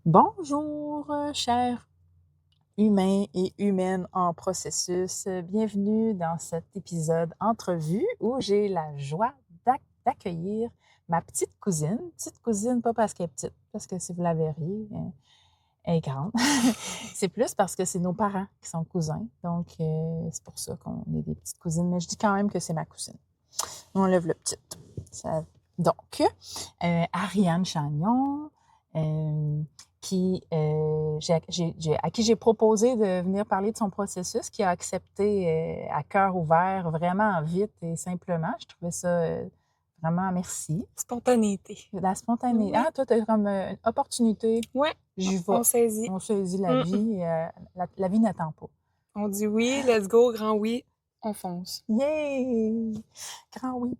Bonjour, chers humains et humaines en processus. Bienvenue dans cet épisode entrevue où j'ai la joie d'accueillir ma petite cousine. Petite cousine, pas parce qu'elle est petite, parce que si vous la verriez, elle est grande. C'est plus parce que c'est nos parents qui sont cousins. Donc, c'est pour ça qu'on est des petites cousines. Mais je dis quand même que c'est ma cousine. On lève le petit. Donc, Ariane Chagnon, à qui j'ai proposé de venir parler de son processus, qui a accepté à cœur ouvert, vraiment vite et simplement. Je trouvais ça vraiment merci. Spontanéité. La spontanéité. Oui. Ah, toi, tu as comme une opportunité. Ouais, J'y vais. on saisit. On saisit la vie. La vie n'attend pas. On dit oui, let's go, grand oui, on fonce. Yay! Grand oui.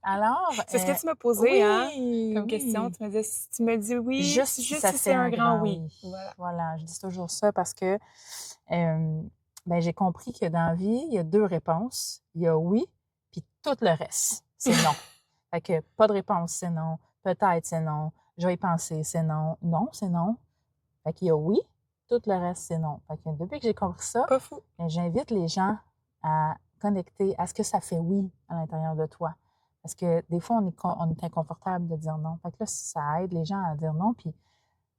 Alors, C'est ce que tu m'as posé, hein, comme oui. question. Tu me disais, si tu me dis oui, Juste si ça si fait c'est un grand oui. oui. Voilà, je dis toujours ça parce que j'ai compris que dans la vie, il y a deux réponses. Il y a oui, puis tout le reste, c'est non. Fait que pas de réponse, c'est non. Peut-être, c'est non. Je vais y penser, c'est non. Non, c'est non. Fait qu'il y a oui, tout le reste, c'est non. Fait que depuis que j'ai compris ça, Pas fou. j'invite les gens à connecter à ce que ça fait oui à l'intérieur de toi. Parce que des fois, on est inconfortable de dire non. Fait que là, ça aide les gens à dire non. Puis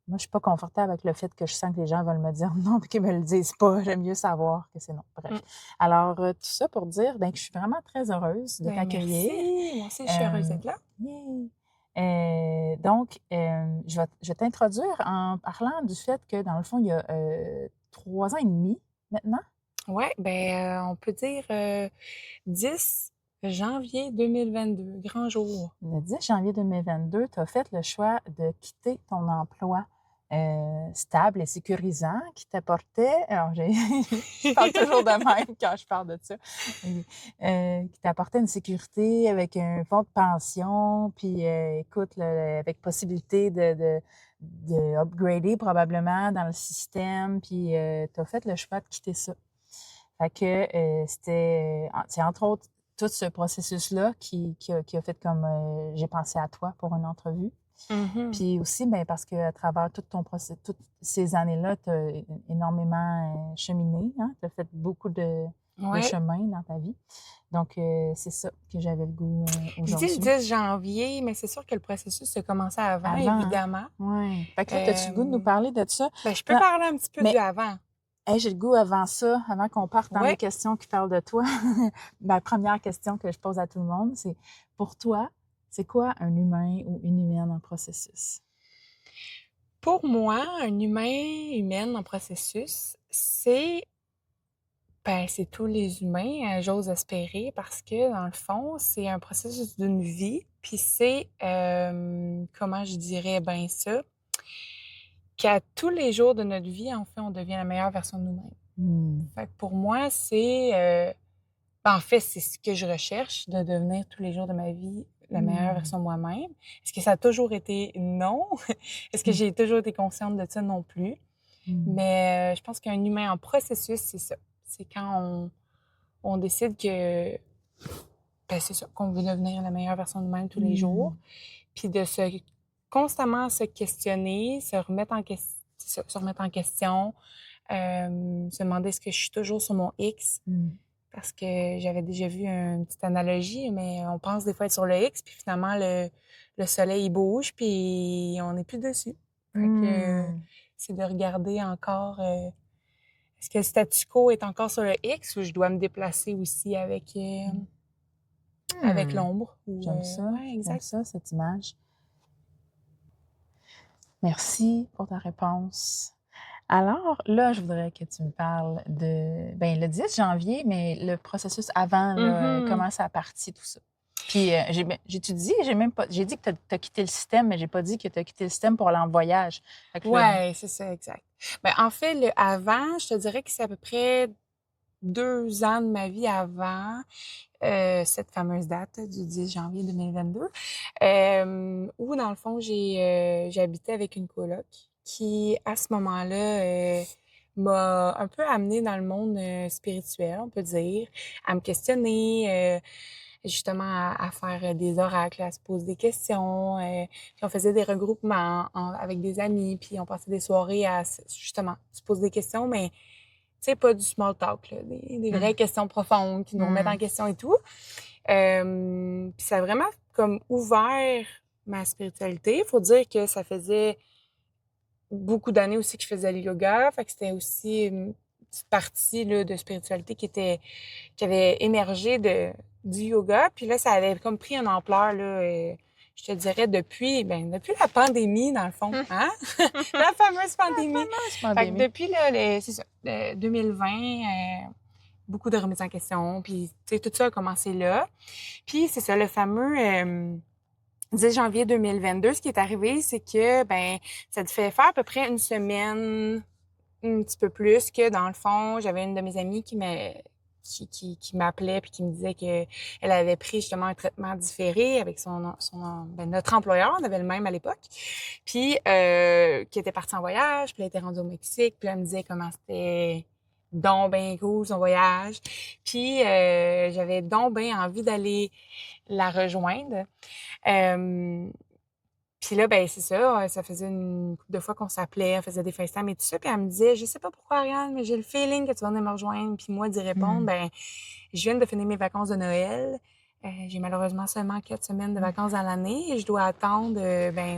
moi, je suis pas confortable avec le fait que je sens que les gens veulent me dire non puis qu'ils me le disent pas. J'aime mieux savoir que c'est non. Bref. Alors, tout ça pour dire que je suis vraiment très heureuse de t'accueillir. Merci. Moi aussi, je suis heureuse d'être là. Donc, je vais t'introduire en parlant du fait que, dans le fond, il y a 3 ans et demi maintenant. Oui, on peut dire 10 janvier 2022, grand jour. Le 10 janvier 2022, tu as fait le choix de quitter ton emploi stable et sécurisant qui t'apportait, alors je parle toujours de même quand je parle de ça, qui t'apportait une sécurité avec un fonds de pension, puis écoute, avec possibilité de upgrader probablement dans le système, puis tu as fait le choix de quitter ça. Fait que c'est entre autres tout ce processus-là qui a fait comme j'ai pensé à toi pour une entrevue. Puis aussi, parce qu'à travers tout ton toutes ces années-là, tu as énormément cheminé, hein? Tu as fait beaucoup de chemin dans ta vie. Donc, c'est ça que j'avais le goût Je dis aujourd'hui. le 10 janvier, mais c'est sûr que le processus a commencé avant, évidemment. Oui. Fait que là, as-tu le goût de nous parler de ça? Je peux parler un petit peu du avant. Hey, j'ai le goût avant ça, avant qu'on parte dans les questions qui parlent de toi. La première question que je pose à tout le monde, c'est pour toi, c'est quoi un humain ou une humaine en processus? Pour moi, un humain, humaine en processus, c'est tous les humains, j'ose espérer, parce que dans le fond, c'est un processus d'une vie, puis c'est, comment je dirais bien ça? Qu'à tous les jours de notre vie, en fait, on devient la meilleure version de nous-mêmes. Fait que pour moi, c'est, en fait, c'est ce que je recherche, de devenir tous les jours de ma vie la meilleure version de moi-même. Est-ce que ça a toujours été? Non. Est-ce que j'ai toujours été consciente de ça? Non plus. Mais je pense qu'un humain en processus, c'est ça. C'est quand on décide que, c'est ça, qu'on veut devenir la meilleure version de nous-mêmes tous les jours. Puis de constamment se questionner, se remettre en question, se demander est-ce que je suis toujours sur mon X. Parce que j'avais déjà vu une petite analogie, mais on pense des fois être sur le X, puis finalement, le soleil, il bouge, puis on n'est plus dessus. Fait que c'est de regarder encore, est-ce que le statu quo est encore sur le X ou je dois me déplacer aussi avec l'ombre? J'aime ça, exact. j'aime ça, cette image. Merci pour ta réponse. Alors, là, je voudrais que tu me parles de, le 10 janvier, mais le processus avant, là, comment ça a parti, tout ça. Puis, j'ai-tu dit, j'ai dit que tu as quitté le système, mais j'ai pas dit que tu as quitté le système pour aller en voyage. Oui, c'est ça, exact. En fait, le avant, je te dirais que c'est à peu près 2 ans de ma vie avant cette fameuse date du 10 janvier 2022, où, dans le fond, j'habitais avec une coloc qui, à ce moment-là, m'a un peu amenée dans le monde spirituel, on peut dire, à me questionner, justement à faire des oracles, à se poser des questions. Puis on faisait des regroupements avec des amis, puis on passait des soirées à justement se poser des questions, mais tu sais, pas du small talk, là, des vraies questions profondes qui nous remettent en question et tout. Puis ça a vraiment comme ouvert ma spiritualité. Il faut dire que ça faisait beaucoup d'années aussi que je faisais le yoga. Fait que c'était aussi une petite partie là, de spiritualité qui avait émergé du yoga. Puis là, ça avait comme pris une ampleur, là, je te dirais, depuis la pandémie, dans le fond. Hein? La fameuse pandémie. Fait que depuis là, c'est ça, 2020, beaucoup de remises en question. Puis, tu sais, tout ça a commencé là. Puis, c'est ça, le fameux 10 janvier 2022, ce qui est arrivé, c'est que, ça te fait faire à peu près une semaine, un petit peu plus, que dans le fond, j'avais une de mes amies qui m'appelait puis qui me disait que elle avait pris justement un traitement différé avec notre employeur, on avait le même à l'époque, puis qui était partie en voyage, puis elle était rendue au Mexique, puis elle me disait comment c'était donc ben cool son voyage, puis j'avais donc ben envie d'aller la rejoindre. Puis là, c'est ça, ça faisait une couple de fois qu'on s'appelait, on faisait des FaceTime et tout ça, puis elle me disait « Je sais pas pourquoi, Ariane, mais j'ai le feeling que tu vas venir me rejoindre. » Puis moi, d'y répondre, je viens de finir mes vacances de Noël. J'ai malheureusement seulement 4 semaines de vacances dans l'année et je dois attendre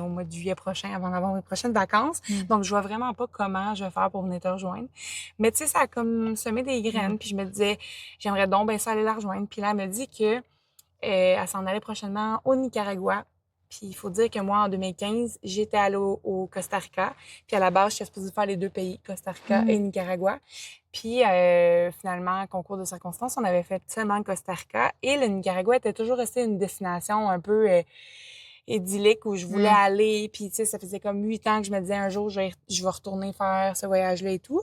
au mois de juillet prochain avant d'avoir mes prochaines vacances. Donc, je vois vraiment pas comment je vais faire pour venir te rejoindre. Mais tu sais, ça a comme semé des graines, puis je me disais « J'aimerais donc ça aller la rejoindre. » Puis là, elle me dit que elle s'en allait prochainement au Nicaragua. Puis il faut dire que moi, en 2015, j'étais allée au Costa Rica. Puis à la base, j'étais supposée faire les 2 pays, Costa Rica et Nicaragua. Puis finalement, concours de circonstances, on avait fait seulement le Costa Rica. Et le Nicaragua était toujours resté une destination un peu idyllique où je voulais aller. Puis tu sais, ça faisait comme 8 ans que je me disais un jour, je vais retourner faire ce voyage-là et tout.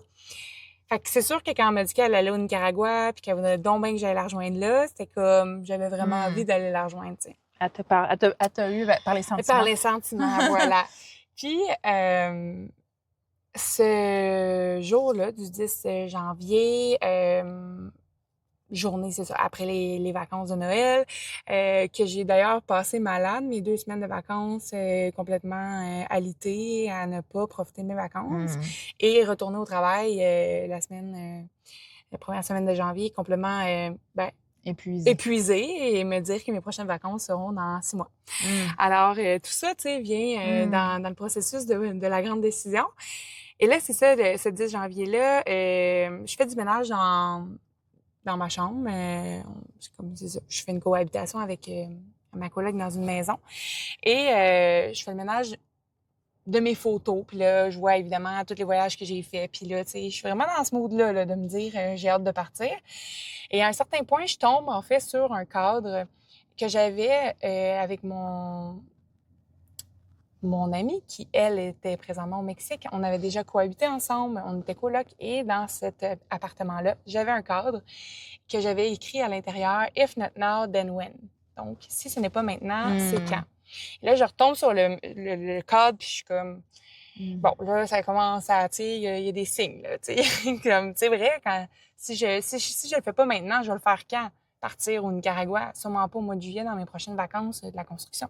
Fait que c'est sûr que quand elle m'a dit qu'elle allait au Nicaragua puis qu'elle voulait donc bien que j'allais la rejoindre là, c'était comme, j'avais vraiment envie d'aller la rejoindre, tu sais. Elle t'a eu par les sentiments. Par les sentiments, voilà. Puis, ce jour-là, du 10 janvier, journée, c'est ça, après les vacances de Noël, que j'ai d'ailleurs passé malade, mes 2 semaines de vacances complètement alitées, à ne pas profiter de mes vacances, et retourner au travail la première semaine de janvier, complètement épuisée et me dire que mes prochaines vacances seront dans 6 mois. Alors, tout ça, tu sais, vient dans le processus de la grande décision. Et là, c'est ça, ce 10 janvier-là, je fais du ménage dans ma chambre. C'est ça, je fais une cohabitation avec ma collègue dans une maison. Et je fais le ménage de mes photos. Puis là, je vois évidemment tous les voyages que j'ai faits. Puis là, tu sais, je suis vraiment dans ce mood-là là, de me dire j'ai hâte de partir. Et à un certain point, je tombe en fait sur un cadre que j'avais avec mon amie qui, elle, était présentement au Mexique. On avait déjà cohabité ensemble, on était coloc. Et dans cet appartement-là, j'avais un cadre que j'avais écrit à l'intérieur « If not now, then when ». Donc, si ce n'est pas maintenant, c'est quand. Et là, je retombe sur le cadre, puis je suis comme... Bon, là, ça commence à, tu sais, il y a des signes, là, tu sais. Comme, tu sais, vrai, si je le fais pas maintenant, je vais le faire quand? Partir au Nicaragua? Sûrement pas au mois de juillet dans mes prochaines vacances de la construction.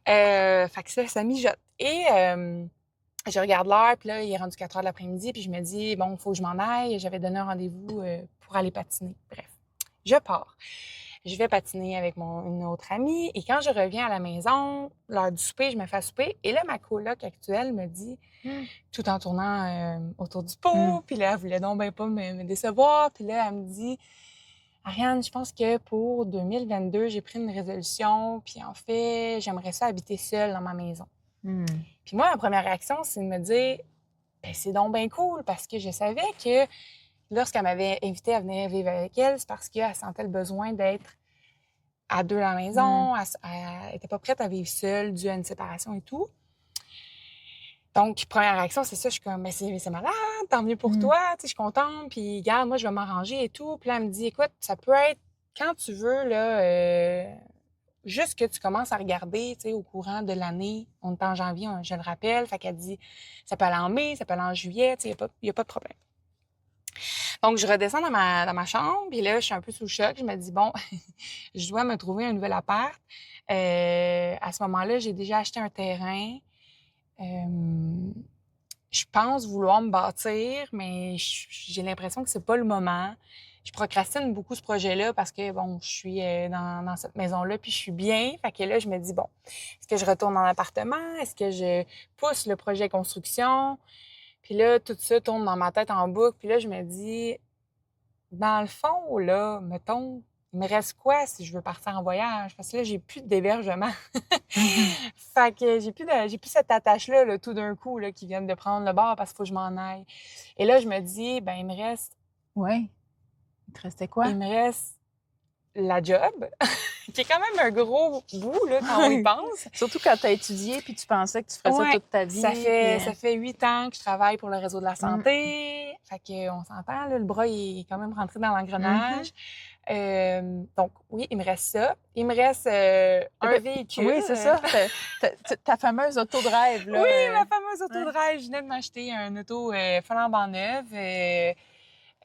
Fait que ça mijote. Et je regarde l'heure, puis là, il est rendu 4 heures de l'après-midi, puis je me dis, bon, il faut que je m'en aille. J'avais donné un rendez-vous pour aller patiner. Bref, je pars. Je vais patiner avec une autre amie. Et quand je reviens à la maison, l'heure du souper, je me fais souper. Et là, ma coloc actuelle me dit, tout en tournant autour du pot, puis là, elle voulait donc bien pas me décevoir. Puis là, elle me dit, Ariane, je pense que pour 2022, j'ai pris une résolution. Puis en fait, j'aimerais ça habiter seule dans ma maison. Puis moi, ma première réaction, c'est de me dire, c'est donc bien cool parce que je savais que lorsqu'elle m'avait invitée à venir vivre avec elle, c'est parce qu'elle sentait le besoin d'être à 2 à la maison. Elle était pas prête à vivre seule dû à une séparation et tout. Donc, première réaction, c'est ça. Je suis comme, mais c'est malade, tant mieux pour toi. Tu sais, je suis contente. Puis, regarde, moi, je vais m'arranger et tout. Puis là, elle me dit, écoute, ça peut être quand tu veux, là, juste que tu commences à regarder, tu sais, au courant de l'année. On est en janvier, je le rappelle. Fait qu'elle dit, ça peut aller en mai, ça peut aller en juillet. Tu sais, il n'y a pas de problème. Donc, je redescends dans ma chambre, puis là, je suis un peu sous le choc. Je me dis, bon, je dois me trouver un nouvel appart. À ce moment-là, j'ai déjà acheté un terrain. Je pense vouloir me bâtir, mais j'ai l'impression que c'est pas le moment. Je procrastine beaucoup ce projet-là parce que, bon, je suis dans cette maison-là, puis je suis bien. Fait que là, je me dis, bon, est-ce que je retourne en appartement? Est-ce que je pousse le projet construction? Puis là, tout ça tourne dans ma tête en boucle. Puis là, je me dis, dans le fond, là, mettons, il me reste quoi si je veux partir en voyage? Parce que là, j'ai plus d'hébergement. Mhm. Fait que j'ai plus cette attache-là, là, tout d'un coup, là, qui viennent de prendre le bord parce qu'il faut que je m'en aille. Et là, je me dis, ben, Oui. Il te restait quoi? il me reste la job, qui est quand même un gros bout, là, quand on y pense. Surtout quand tu as étudié puis tu pensais que tu ferais ça Ouais, toute ta vie. ça fait 8 ans que je travaille pour le réseau de la santé. Fait qu'on s'entend, là, le bras, il est quand même rentré dans l'engrenage. Donc, oui, il me reste ça. Il me reste un véhicule. Oui, c'est ça. Ta fameuse auto de rêve, là. Oui, ma fameuse auto de rêve. Je venais de m'acheter un auto flambant neuve,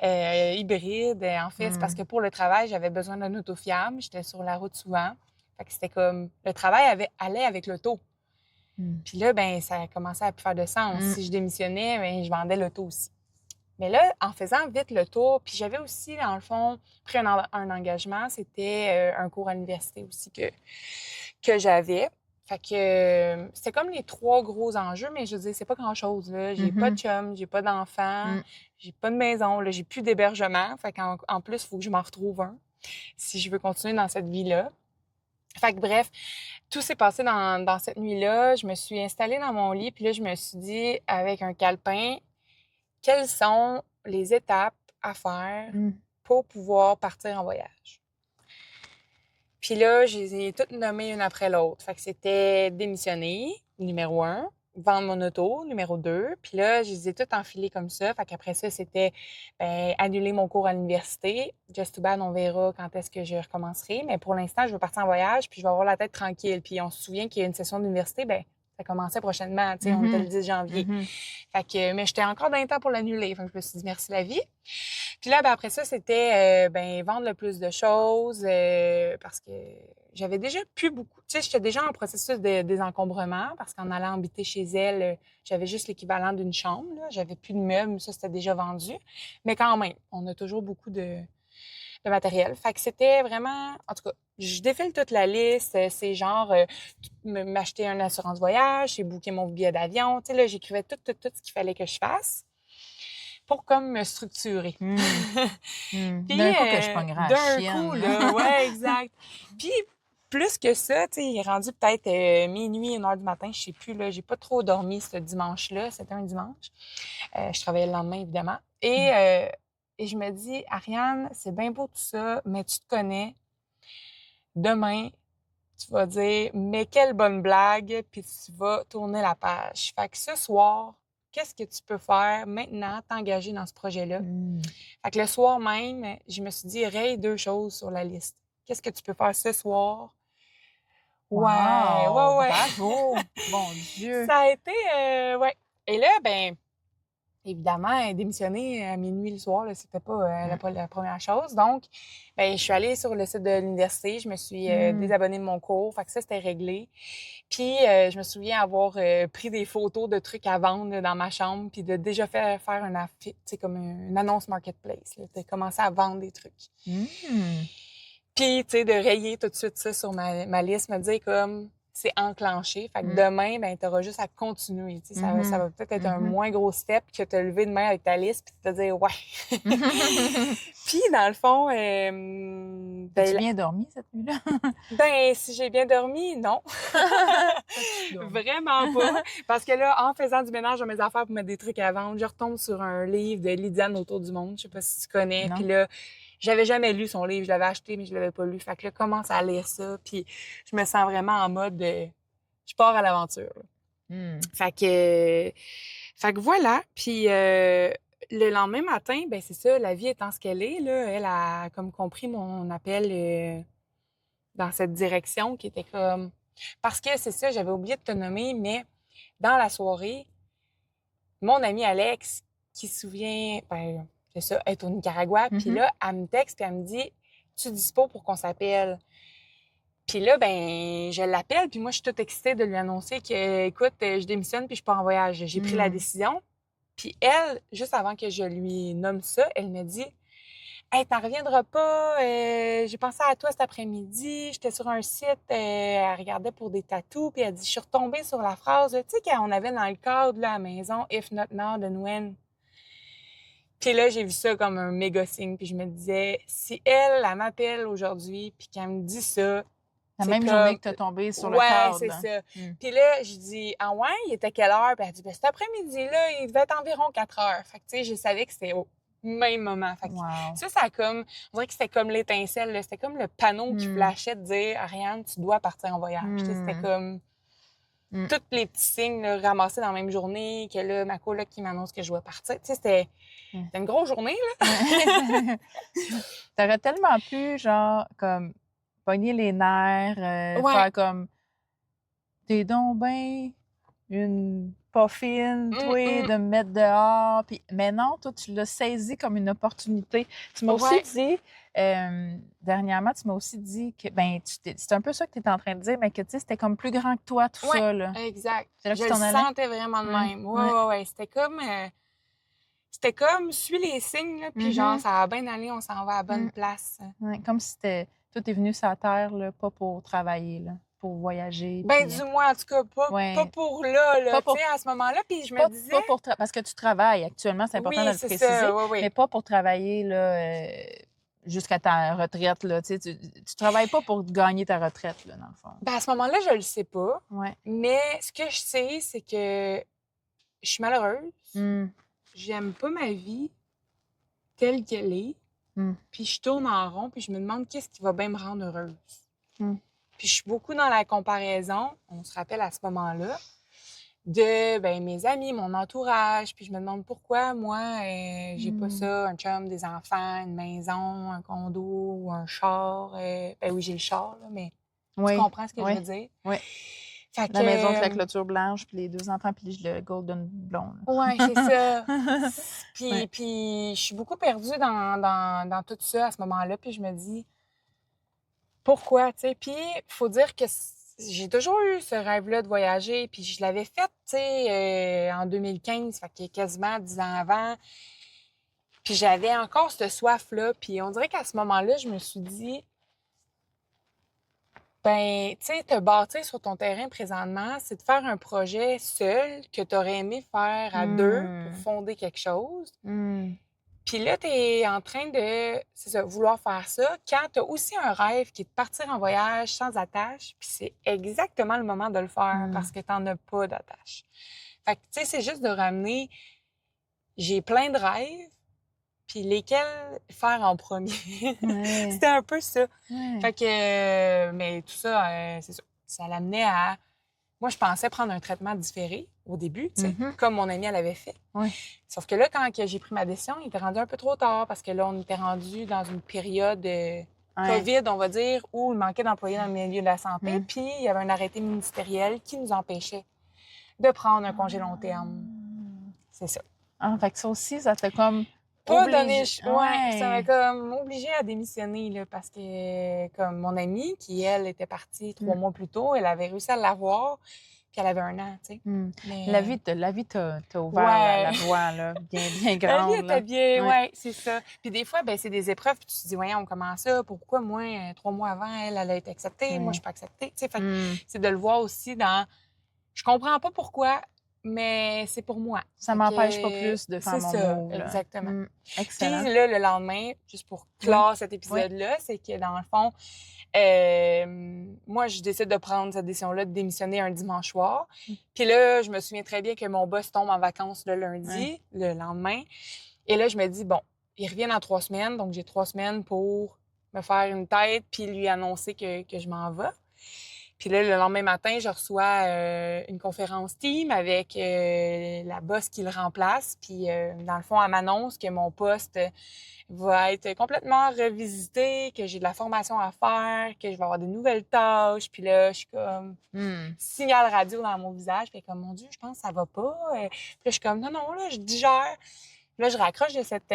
hybride. En fait, c'est parce que pour le travail, j'avais besoin d'un auto fiable. J'étais sur la route souvent. Fait que c'était comme... Le travail allait avec l'auto. Puis là, ben ça a commencé à plus faire de sens. Si je démissionnais, ben je vendais l'auto aussi. Mais là, en faisant vite le tour, puis j'avais aussi, dans le fond, pris un engagement. C'était un cours à l'université aussi que j'avais. Fait que c'était comme les 3 gros enjeux, mais je veux dire, c'est pas grand-chose, là. J'ai pas de chum, j'ai pas d'enfant, j'ai pas de maison, là, j'ai plus d'hébergement. Fait qu'en plus, il faut que je m'en retrouve un si je veux continuer dans cette vie-là. Fait que bref, tout s'est passé dans cette nuit-là. Je me suis installée dans mon lit, puis là, je me suis dit, avec un calepin, quelles sont les étapes à faire pour pouvoir partir en voyage. Puis là, je les ai toutes nommées une après l'autre. Fait que c'était démissionner, numéro 1, vendre mon auto, numéro 2. Puis là, je les ai toutes enfilées comme ça. Fait qu'après ça, c'était annuler mon cours à l'université. Just too bad, on verra quand est-ce que je recommencerai. Mais pour l'instant, je veux partir en voyage, puis je vais avoir la tête tranquille. Puis on se souvient qu'il y a une session d'université, ça commençait prochainement. Tu sais, on était le 10 janvier. Fait que, mais j'étais encore dans le temps pour l'annuler. Fait que je me suis dit merci la vie. Puis là, après ça, c'était vendre le plus de choses parce que j'avais déjà plus beaucoup. Tu sais, j'étais déjà en processus de désencombrement parce qu'en allant habiter chez elle, j'avais juste l'équivalent d'une chambre. Là. J'avais plus de meubles, ça, c'était déjà vendu. Mais quand même, on a toujours beaucoup de matériel. Fait que c'était vraiment... En tout cas, je défile toute la liste. C'est genre m'acheter une assurance voyage, j'ai booké mon billet d'avion. Tu sais, là, j'écrivais tout ce qu'il fallait que je fasse pour comme me structurer. Puis, d'un coup que je pognerais à la chienne. D'un coup, là, ouais, exact. Puis, plus que ça, tu sais, il est rendu peut-être minuit, 1h du matin, je sais plus, là, j'ai pas trop dormi ce dimanche-là, c'était un dimanche. Je travaillais le lendemain, évidemment. Et je me dis, Ariane, c'est bien beau tout ça, mais tu te connais. Demain, tu vas dire, mais quelle bonne blague, puis tu vas tourner la page. Fait que ce soir, qu'est-ce que tu peux faire maintenant, t'engager dans ce projet-là? Fait que le soir même, je me suis dit, raye 2 choses sur la liste. Qu'est-ce que tu peux faire ce soir? Wow, ouais. Bravo! Bon Dieu! Ça a été, ouais. Et là, évidemment, démissionner à minuit le soir, là, c'était pas la première chose. Donc, je suis allée sur le site de l'université, je me suis désabonnée de mon cours, fait que ça, c'était réglé. Puis, je me souviens avoir pris des photos de trucs à vendre là, dans ma chambre, puis de déjà faire une affiche, tu sais, comme une annonce marketplace, là, de commencer à vendre des trucs. Puis, tu sais, de rayer tout de suite ça sur ma liste, me dire comme... c'est enclenché. Fait que demain, tu auras juste à continuer. Tu sais, ça va peut-être être un moins gros step que te lever demain avec ta liste puis te dire « ouais ». Puis, dans le fond... As-tu bien dormi cette nuit-là? Si j'ai bien dormi, non. Vraiment pas. Parce que là, en faisant du ménage dans mes affaires pour mettre des trucs à vendre, je retombe sur un livre de Lydiane Autour du monde. Je sais pas si tu connais. Puis là, j'avais jamais lu son livre. Je l'avais acheté, mais je l'avais pas lu. Fait que là, commence à lire ça. Puis je me sens vraiment en mode je pars à l'aventure. Fait que voilà. Puis le lendemain matin, c'est ça, la vie étant ce qu'elle est, là, elle a comme compris mon appel dans cette direction qui était comme... Parce que c'est ça, j'avais oublié de te nommer, mais dans la soirée, mon ami Alex, qui se souvient... c'est ça, elle est au Nicaragua. Puis là, elle me texte, puis elle me dit, tu es dispo pour qu'on s'appelle? Puis là, ben, je l'appelle, puis moi, je suis toute excitée de lui annoncer que, écoute, je démissionne, puis je pars en voyage. J'ai pris la décision. Puis elle, juste avant que je lui nomme ça, elle me dit, hey, t'en reviendras pas, j'ai pensé à toi cet après-midi, j'étais sur un site, elle regardait pour des tatous, puis elle dit, je suis retombée sur la phrase, tu sais, qu'on avait dans le cadre, là, à la maison, If Not Now de Nguyen. Puis là, j'ai vu ça comme un méga signe, puis je me disais, si elle m'appelle aujourd'hui, puis qu'elle me dit ça, La c'est même comme... journée que tu as tombé sur le Ouais, cadre. c'est ça. Puis là, je dis, ah ouais, il était quelle heure? Puis elle dit, ben cet après-midi-là, il devait être environ 4 heures. Fait que, tu sais, je savais que c'était au même moment. Fait que ça a comme, on dirait que c'était comme l'étincelle, là. C'était comme le panneau qui flashait de dire, Ariane, tu dois partir en voyage. Tu sais, c'était comme tous les petits signes là, ramassés dans la même journée, que là, ma coloc qui m'annonce que je dois partir. Tu sais, c'était une grosse journée, là. T'aurais tellement pu, genre, comme, pogner les nerfs, faire comme, t'es donc ben une pas fine, toi, de me mettre dehors. Puis, mais non, toi, tu l'as saisi comme une opportunité. Tu m'as aussi dit, dernièrement, tu m'as aussi dit que, ben, c'est un peu ça que tu étais en train de dire, mais que, tu sais, c'était comme plus grand que toi, tout ça, là. Exact. C'est là que je tu t'en le allais? sentais vraiment de même. Ouais. C'était comme, suis les signes, là, puis genre, ça va bien aller, on s'en va à la bonne place. Ouais, comme si tout est venu sur la Terre, là, pas pour travailler, là, pour voyager. Ben, puis, du moins, en tout cas, pas pour là, tu sais, à ce moment-là, puis je me disais... Pas pour parce que tu travailles actuellement, c'est important de le préciser, ça, mais pas pour travailler, là, jusqu'à ta retraite, là, tu sais, tu travailles pas pour gagner ta retraite, là, dans le fond. Ben, à ce moment-là, je le sais pas, mais ce que je sais, c'est que je suis malheureuse, j'aime pas ma vie telle qu'elle est, puis je tourne en rond, puis je me demande qu'est-ce qui va bien me rendre heureuse. Puis je suis beaucoup dans la comparaison, on se rappelle à ce moment-là, de ben, mes amis, mon entourage, puis je me demande pourquoi moi, j'ai pas ça, un chum, des enfants, une maison, un condo ou un char. Ben oui, j'ai le char, là, mais tu comprends ce que je veux dire? Oui. Fait la maison avec la clôture blanche, puis les 2 enfants, puis le golden blond. Oui, c'est ça. Puis je suis beaucoup perdue dans tout ça à ce moment-là, puis je me dis, pourquoi, tu sais? Puis il faut dire que j'ai toujours eu ce rêve-là de voyager, puis je l'avais fait, tu sais, en 2015, fait que quasiment 10 ans avant. Puis j'avais encore cette soif-là, puis on dirait qu'à ce moment-là, je me suis dit, ben, tu sais, te bâtir sur ton terrain présentement, c'est de faire un projet seul que tu aurais aimé faire à deux pour fonder quelque chose. Puis là, tu es en train de, c'est ça, vouloir faire ça quand tu as aussi un rêve qui est de partir en voyage sans attache. Puis c'est exactement le moment de le faire parce que tu n'en as pas d'attache. Fait que, tu sais, c'est juste de ramener, j'ai plein de rêves, puis lesquels faire en premier. C'était un peu ça. Fait que, mais tout ça, c'est ça. Ça l'amenait à... Moi, je pensais prendre un traitement différé au début, tu sais, comme mon amie, elle avait fait. Sauf que là, quand j'ai pris ma décision, il était rendu un peu trop tard parce que là, on était rendu dans une période COVID, on va dire, où il manquait d'employés dans le milieu de la santé. Puis, il y avait un arrêté ministériel qui nous empêchait de prendre un congé long terme. C'est ça. Ah, fait que ça aussi, ça t'a comme... Pas donné... Ouais, ça m'a comme obligée à démissionner, là, parce que, comme mon amie, qui, elle, était partie 3 mois plus tôt, elle avait réussi à l'avoir, puis elle avait 1 an, tu sais. Mais... La vie t'a ouvert la voie, là, bien grande. La vie était bien, c'est ça. Puis des fois, ben c'est des épreuves, puis tu te dis, voyons, comment ça? Pourquoi moi, 3 mois avant, elle a été acceptée, moi, je suis pas acceptée? Tu sais, fait c'est de le voir aussi dans... Je comprends pas pourquoi, mais c'est pour moi. Ça m'empêche pas plus de faire mon move. Exactement. Excellent. Puis là, le lendemain, juste pour clore cet épisode-là, c'est que dans le fond, moi, je décide de prendre cette décision-là de démissionner un dimanche soir. Puis là, je me souviens très bien que mon boss tombe en vacances le lundi, le lendemain. Et là, je me dis, bon, il revient dans 3 semaines, donc j'ai 3 semaines pour me faire une tête puis lui annoncer que je m'en vais. Puis là, le lendemain matin, je reçois une conférence team avec la boss qui le remplace. Puis, dans le fond, elle m'annonce que mon poste va être complètement revisité, que j'ai de la formation à faire, que je vais avoir des nouvelles tâches. Puis là, je suis comme signal radio dans mon visage. Puis comme, mon Dieu, je pense que ça va pas. Puis là, je suis comme, non, là, je digère. Là, je raccroche de cette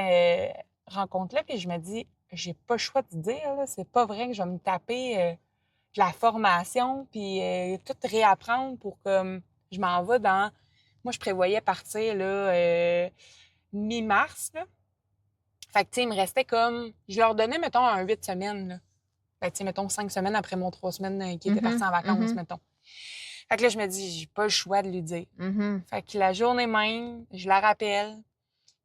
rencontre-là, puis je me dis, j'ai pas le choix de dire, là, c'est pas vrai que je vais me taper de la formation, puis tout réapprendre pour que je m'en vais dans... Moi, je prévoyais partir, là, mi-mars, là. Fait que, tu sais, il me restait comme... Je leur donnais, mettons, un 8 semaines, là. Fait que, tu sais, mettons, 5 semaines après mon 3 semaines qui était parti en vacances, mettons. Fait que là, je me dis, j'ai pas le choix de lui dire. Fait que la journée même, je la rappelle.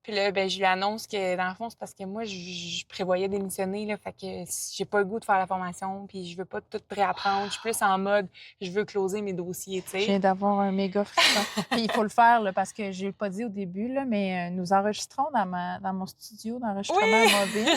Puis là, ben, je lui annonce que, dans le fond, c'est parce que moi, je prévoyais démissionner, là. Fait que j'ai pas le goût de faire la formation, puis je veux pas tout réapprendre. Je suis plus en mode, je veux closer mes dossiers, tu sais. Je viens d'avoir un méga frisson. Puis il faut le faire, là, parce que je l'ai pas dit au début, là, mais nous enregistrons dans mon studio d'enregistrement mobile.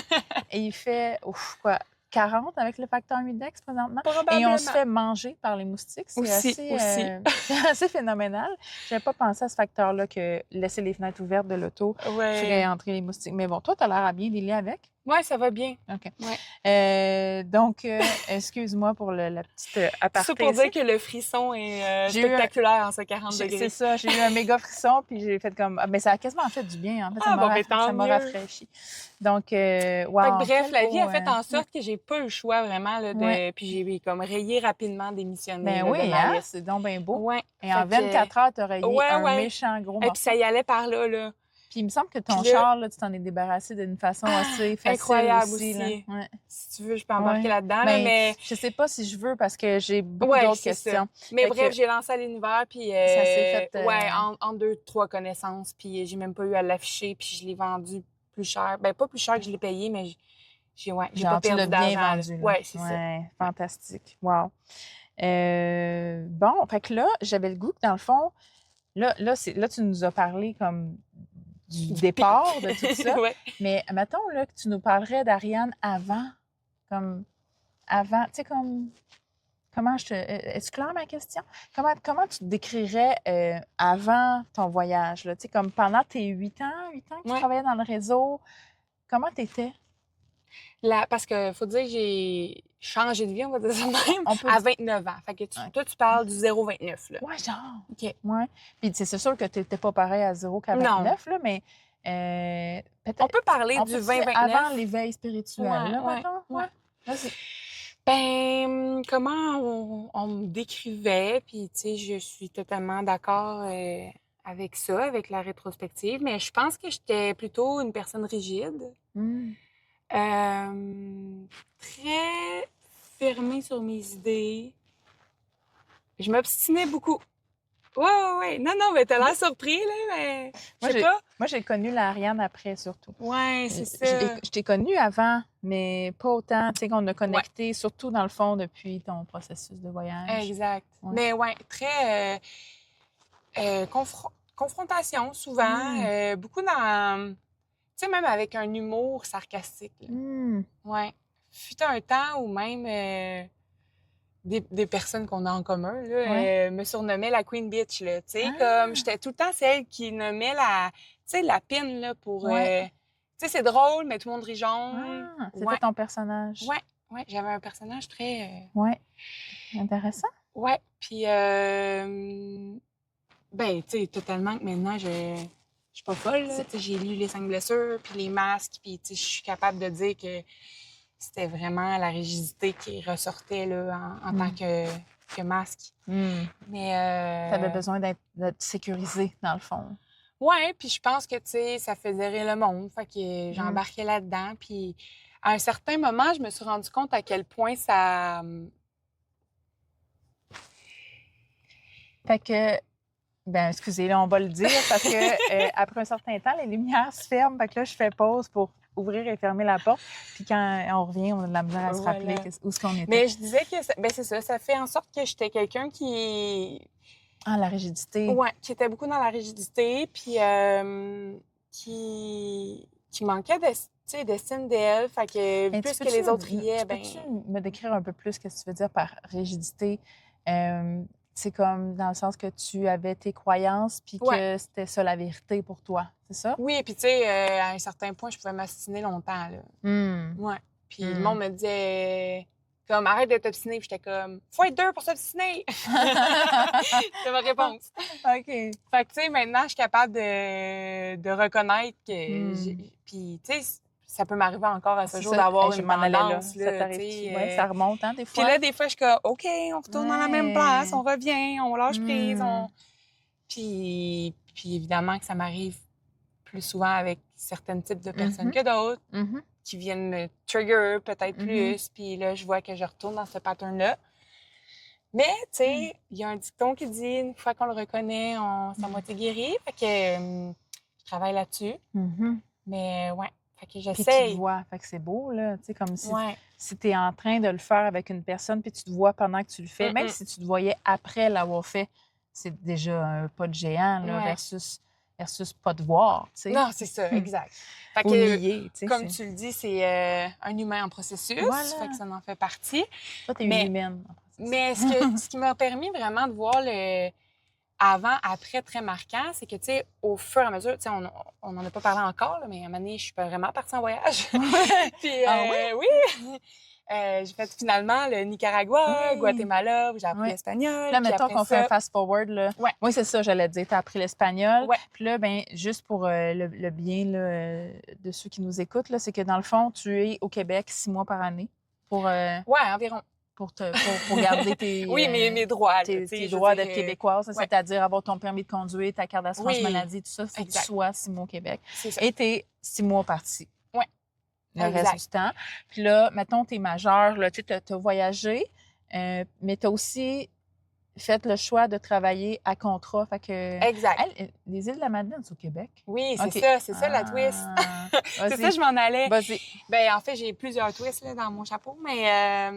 Et il fait, quoi, 40 avec le facteur Humidex présentement. Et on se fait manger par les moustiques. C'est assez phénoménal. Je n'avais pas pensé à ce facteur-là que laisser les fenêtres ouvertes de l'auto ferait entrer les moustiques. Mais bon, toi, tu as l'air à bien dealer avec. Oui, ça va bien. OK. Ouais. Donc, excuse-moi pour la petite aparté. C'est pour dire que le frisson est spectaculaire en ce 40 degrés. C'est ça. J'ai eu un méga frisson, puis j'ai fait comme... Mais ça a quasiment fait du bien, en fait. Ça m'a rafraîchi. Donc, wow. Fait que, bref, la vie a fait en sorte que j'ai pas eu le choix, vraiment, là, de... Puis j'ai comme rayé rapidement démissionné. Ben oui, hein? C'est donc bien beau. Ouais. Et en 24 heures, tu as rayé un méchant gros morceau. Et puis ça y allait par là, là. Puis il me semble que ton char, là, tu t'en es débarrassé d'une façon assez facile incroyable aussi. Là. Ouais. Si tu veux, je peux embarquer là-dedans. Mais je sais pas si je veux parce que j'ai beaucoup d'autres questions. Mais bref, j'ai lancé à l'univers, puis ça s'est fait en 2-3 connaissances, puis j'ai même pas eu à l'afficher, puis je l'ai vendu plus cher. Ben pas plus cher que je l'ai payé, mais j'ai pas perdu d'argent. Oui, c'est ça. Fantastique. Wow. Bon, fait que là, j'avais le goût que dans le fond, là, tu nous as parlé comme du départ de tout ça. Mais mettons là, que tu nous parlerais d'Ariane avant. Tu sais, comme... Comment est-ce clair ma question? Comment tu te décrirais avant ton voyage? Là? Tu sais, comme pendant tes 8 ans que tu travaillais dans le réseau, comment tu étais? Parce qu'il faut dire que j'ai changé de vie, on va dire ça même, à 29 ans. Fait que toi, tu parles du 0,29. Oui, genre. OK. Ouais. Puis c'est sûr que tu n'étais pas pareil à 0 qu'à 29, là, mais peut-être... On peut parler du 20-29. Avant l'éveil spirituel, là, maintenant? Ouais. Vas-y. Ben, comment on me décrivait, puis tu sais, je suis totalement d'accord avec ça, avec la rétrospective, mais je pense que j'étais plutôt une personne rigide. Très fermée sur mes idées. Je m'obstinais beaucoup. Ouais. Non, mais t'as l'air surpris, là, mais je sais pas. Moi, j'ai connu l'Ariane après, surtout. Ouais, c'est ça. Je t'ai connue avant, mais pas autant. Tu sais, qu'on a connecté, surtout dans le fond, depuis ton processus de voyage. Exact. Mais très confrontation, souvent. Beaucoup dans... Tu sais, même avec un humour sarcastique. Ouais. Fut un temps où même des personnes qu'on a en commun là, me surnommaient la Queen Bitch. Tu sais, comme j'étais tout le temps celle qui nommait la pine là, pour... Tu sais, c'est drôle, mais tout le monde rit jaune. C'était ton personnage. Ouais, j'avais un personnage très... Ouais. Intéressant. Ouais, puis... ben, tu sais, totalement que maintenant, je suis pas folle. J'ai lu Les 5 blessures, puis les masques, puis je suis capable de dire que c'était vraiment la rigidité qui ressortait là, en tant que masque. Mais tu avais besoin d'être sécurisée, dans le fond. Ouais, puis je pense que, tu sais, ça faisait rire le monde. Fait que j'embarquais là-dedans. Puis à un certain moment, je me suis rendu compte à quel point ça... Fait que... Ben, excusez, là, on va le dire parce que après un certain temps, les lumières se ferment. Fait que là, je fais pause pour ouvrir et fermer la porte. Puis quand on revient, on a de la misère à se rappeler où est-ce qu'on était. Mais je disais que c'est ça. Ça fait en sorte que j'étais quelqu'un qui... la rigidité. Oui, qui était beaucoup dans la rigidité. Puis qui manquait d'estime d'elle. Fait que plus que les autres riaient, Peux-tu me décrire un peu plus ce que tu veux dire par rigidité? C'est comme dans le sens que tu avais tes croyances puis que c'était ça la vérité pour toi, c'est ça? Oui, puis tu sais, à un certain point, je pouvais m'astiner longtemps, là. Ouais. Puis le monde me disait comme, arrête de t'obstiner. Puis j'étais comme, faut être 2 pour s'obstiner. C'est ma réponse. OK. Fait que, tu sais, maintenant, je suis capable de reconnaître que puis, tu sais, ça peut m'arriver encore à ce jour d'avoir une tendance, là. Ça t'arrive oui, ça remonte, hein, des fois. Puis là, des fois, je suis comme, OK, on retourne dans la même place, on revient, on lâche prise, Puis évidemment que ça m'arrive plus souvent avec certains types de personnes que d'autres qui viennent me trigger peut-être plus. Puis là, je vois que je retourne dans ce pattern-là. Mais, tu sais, il y a un dicton qui dit, une fois qu'on le reconnaît, c'est à moitié guéri. Fait que je travaille là-dessus. Mais, ouais, fait que Puis tu te j'essaye. vois, fait que c'est beau, là, tu sais, comme si, Ouais. si tu es en train de le faire avec une personne, puis tu te vois pendant que tu le fais, même si tu te voyais après l'avoir fait, c'est déjà un pas de géant, là, versus pas te voir, tu sais. Non, c'est ça, exact. Fait Faut que, nier, tu sais. comme tu le dis, c'est un humain en processus, fait que ça en fait partie. Toi, t'es une humaine. Mais ce qui m'a permis vraiment de voir le avant-après très marquant, c'est que, tu sais, au fur et à mesure, tu sais, on n'en a pas parlé encore, là, mais à un moment donné, je suis vraiment partie en voyage. Puis, oui! J'ai fait finalement le Nicaragua, Guatemala, où j'ai appris l'espagnol. Là, mettons qu'on fait un fast-forward, là. Ouais. Oui, c'est ça, j'allais te dire. Tu as appris l'espagnol. Ouais. Puis là, ben juste pour le bien là, de ceux qui nous écoutent, là, c'est que dans le fond, tu es au Québec 6 mois par année pour... ouais, environ. Pour garder tes... oui, mes droits. Tes droits d'être québécoise, c'est-à-dire avoir ton permis de conduire, ta carte d'assurance maladie, tout ça. Il faut que tu sois 6 mois au Québec. C'est ça. Et tu es 6 mois parti. Oui. Le reste du temps. Puis là, mettons, tu es majeure, tu as voyagé, mais tu as aussi fait le choix de travailler à contrat. Fait que, exact. Les îles de la Madeleine, c'est au Québec. Oui, c'est ça la twist. C'est ça, je m'en allais. Vas-y. Ben, en fait, j'ai plusieurs twists là, dans mon chapeau, mais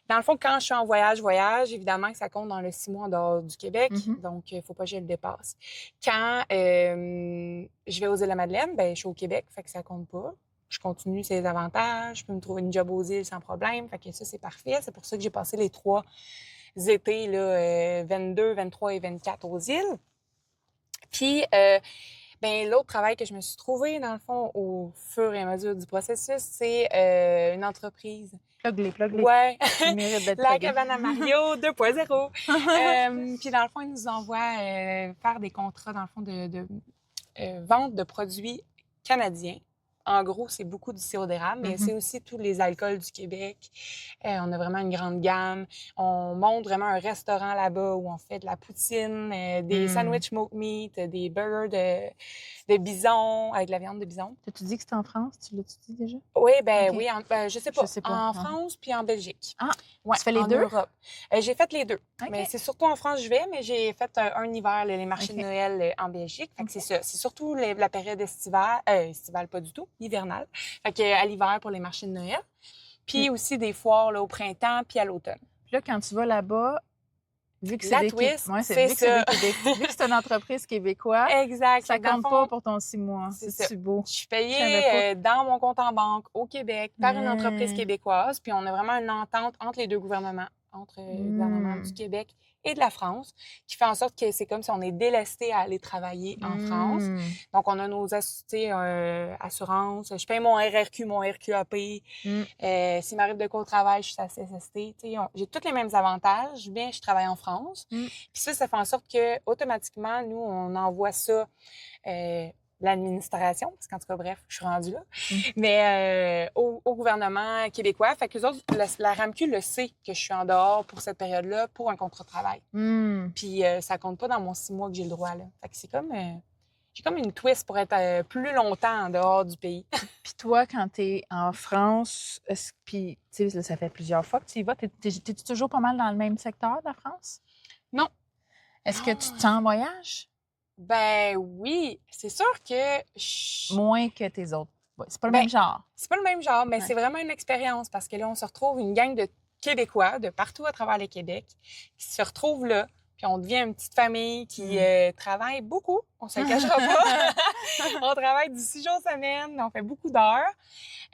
dans le fond, quand je suis en voyage, évidemment que ça compte dans le 6 mois en dehors du Québec, donc il ne faut pas que je le dépasse. Quand je vais aux îles de la Madeleine, ben, je suis au Québec, fait que ça compte pas. Je continue ces avantages, je peux me trouver une job aux îles sans problème, fait que ça, c'est parfait. C'est pour ça que j'ai passé les 3 étés, là, 22, 23 et 24 aux îles. Puis, ben, l'autre travail que je me suis trouvé, dans le fond, au fur et à mesure du processus, c'est une entreprise. Plug-les. Ouais. Il mérite d'être La cabane à Mario 2.0. Puis, dans le fond, ils nous envoient faire des contrats, dans le fond, de vente de produits canadiens. En gros, c'est beaucoup du sirop d'érable, mais c'est aussi tous les alcools du Québec. On a vraiment une grande gamme. On monte vraiment un restaurant là-bas où on fait de la poutine, des sandwichs smoked meat, des burgers de bison, avec de la viande de bison. T'as-tu dit que c'était en France? Tu l'as-tu dit déjà? Oui, oui, je sais pas. En non. France puis en Belgique. Ah, ouais, tu fais les deux? Europe. J'ai fait les deux. Mais c'est surtout en France que je vais, mais j'ai fait un hiver, les marchés de Noël en Belgique. Fait que c'est ça. C'est surtout la période estivale, pas du tout, hivernale. Fait que à l'hiver pour les marchés de Noël. Puis aussi des foires là, au printemps puis à l'automne. Puis là, quand tu vas là-bas, vu que la c'est twist, vu que c'est une entreprise québécoise, exact. Ça compte pas pour ton 6 mois. C'est beau. Je suis payée dans mon compte en banque au Québec par une entreprise québécoise. Puis on a vraiment une entente entre les deux gouvernements, entre le gouvernement du Québec et de la France, qui fait en sorte que c'est comme si on est délesté à aller travailler en France. Donc, on a nos assurances. Je paye mon RRQ, mon RQAP. S'il m'arrive de quoi au travail, je suis à CSST. J'ai tous les mêmes avantages, mais je travaille en France. Puis ça fait en sorte que automatiquement, nous, on envoie ça l'administration, parce qu'en tout cas, bref, je suis rendue là, mais au gouvernement québécois. Fait que les autres, la RAMQ le sait que je suis en dehors pour cette période-là pour un contrat de travail. Puis ça compte pas dans mon 6 mois que j'ai le droit, là. Fait que c'est comme... j'ai comme une twist pour être plus longtemps en dehors du pays. Puis toi, quand tu es en France, puis tu sais, ça fait plusieurs fois que tu y vas, t'es-tu toujours pas mal dans le même secteur de la France? Non. Est-ce que tu te sens en voyage? Ben oui, c'est sûr que... Moins que tes autres. Ouais, c'est pas le même genre. C'est pas le même genre, mais c'est vraiment une expérience parce que là, on se retrouve une gang de Québécois de partout à travers le Québec qui se retrouvent là, puis on devient une petite famille qui travaille beaucoup, on se le cachera pas. On travaille du 6 jours semaine, on fait beaucoup d'heures.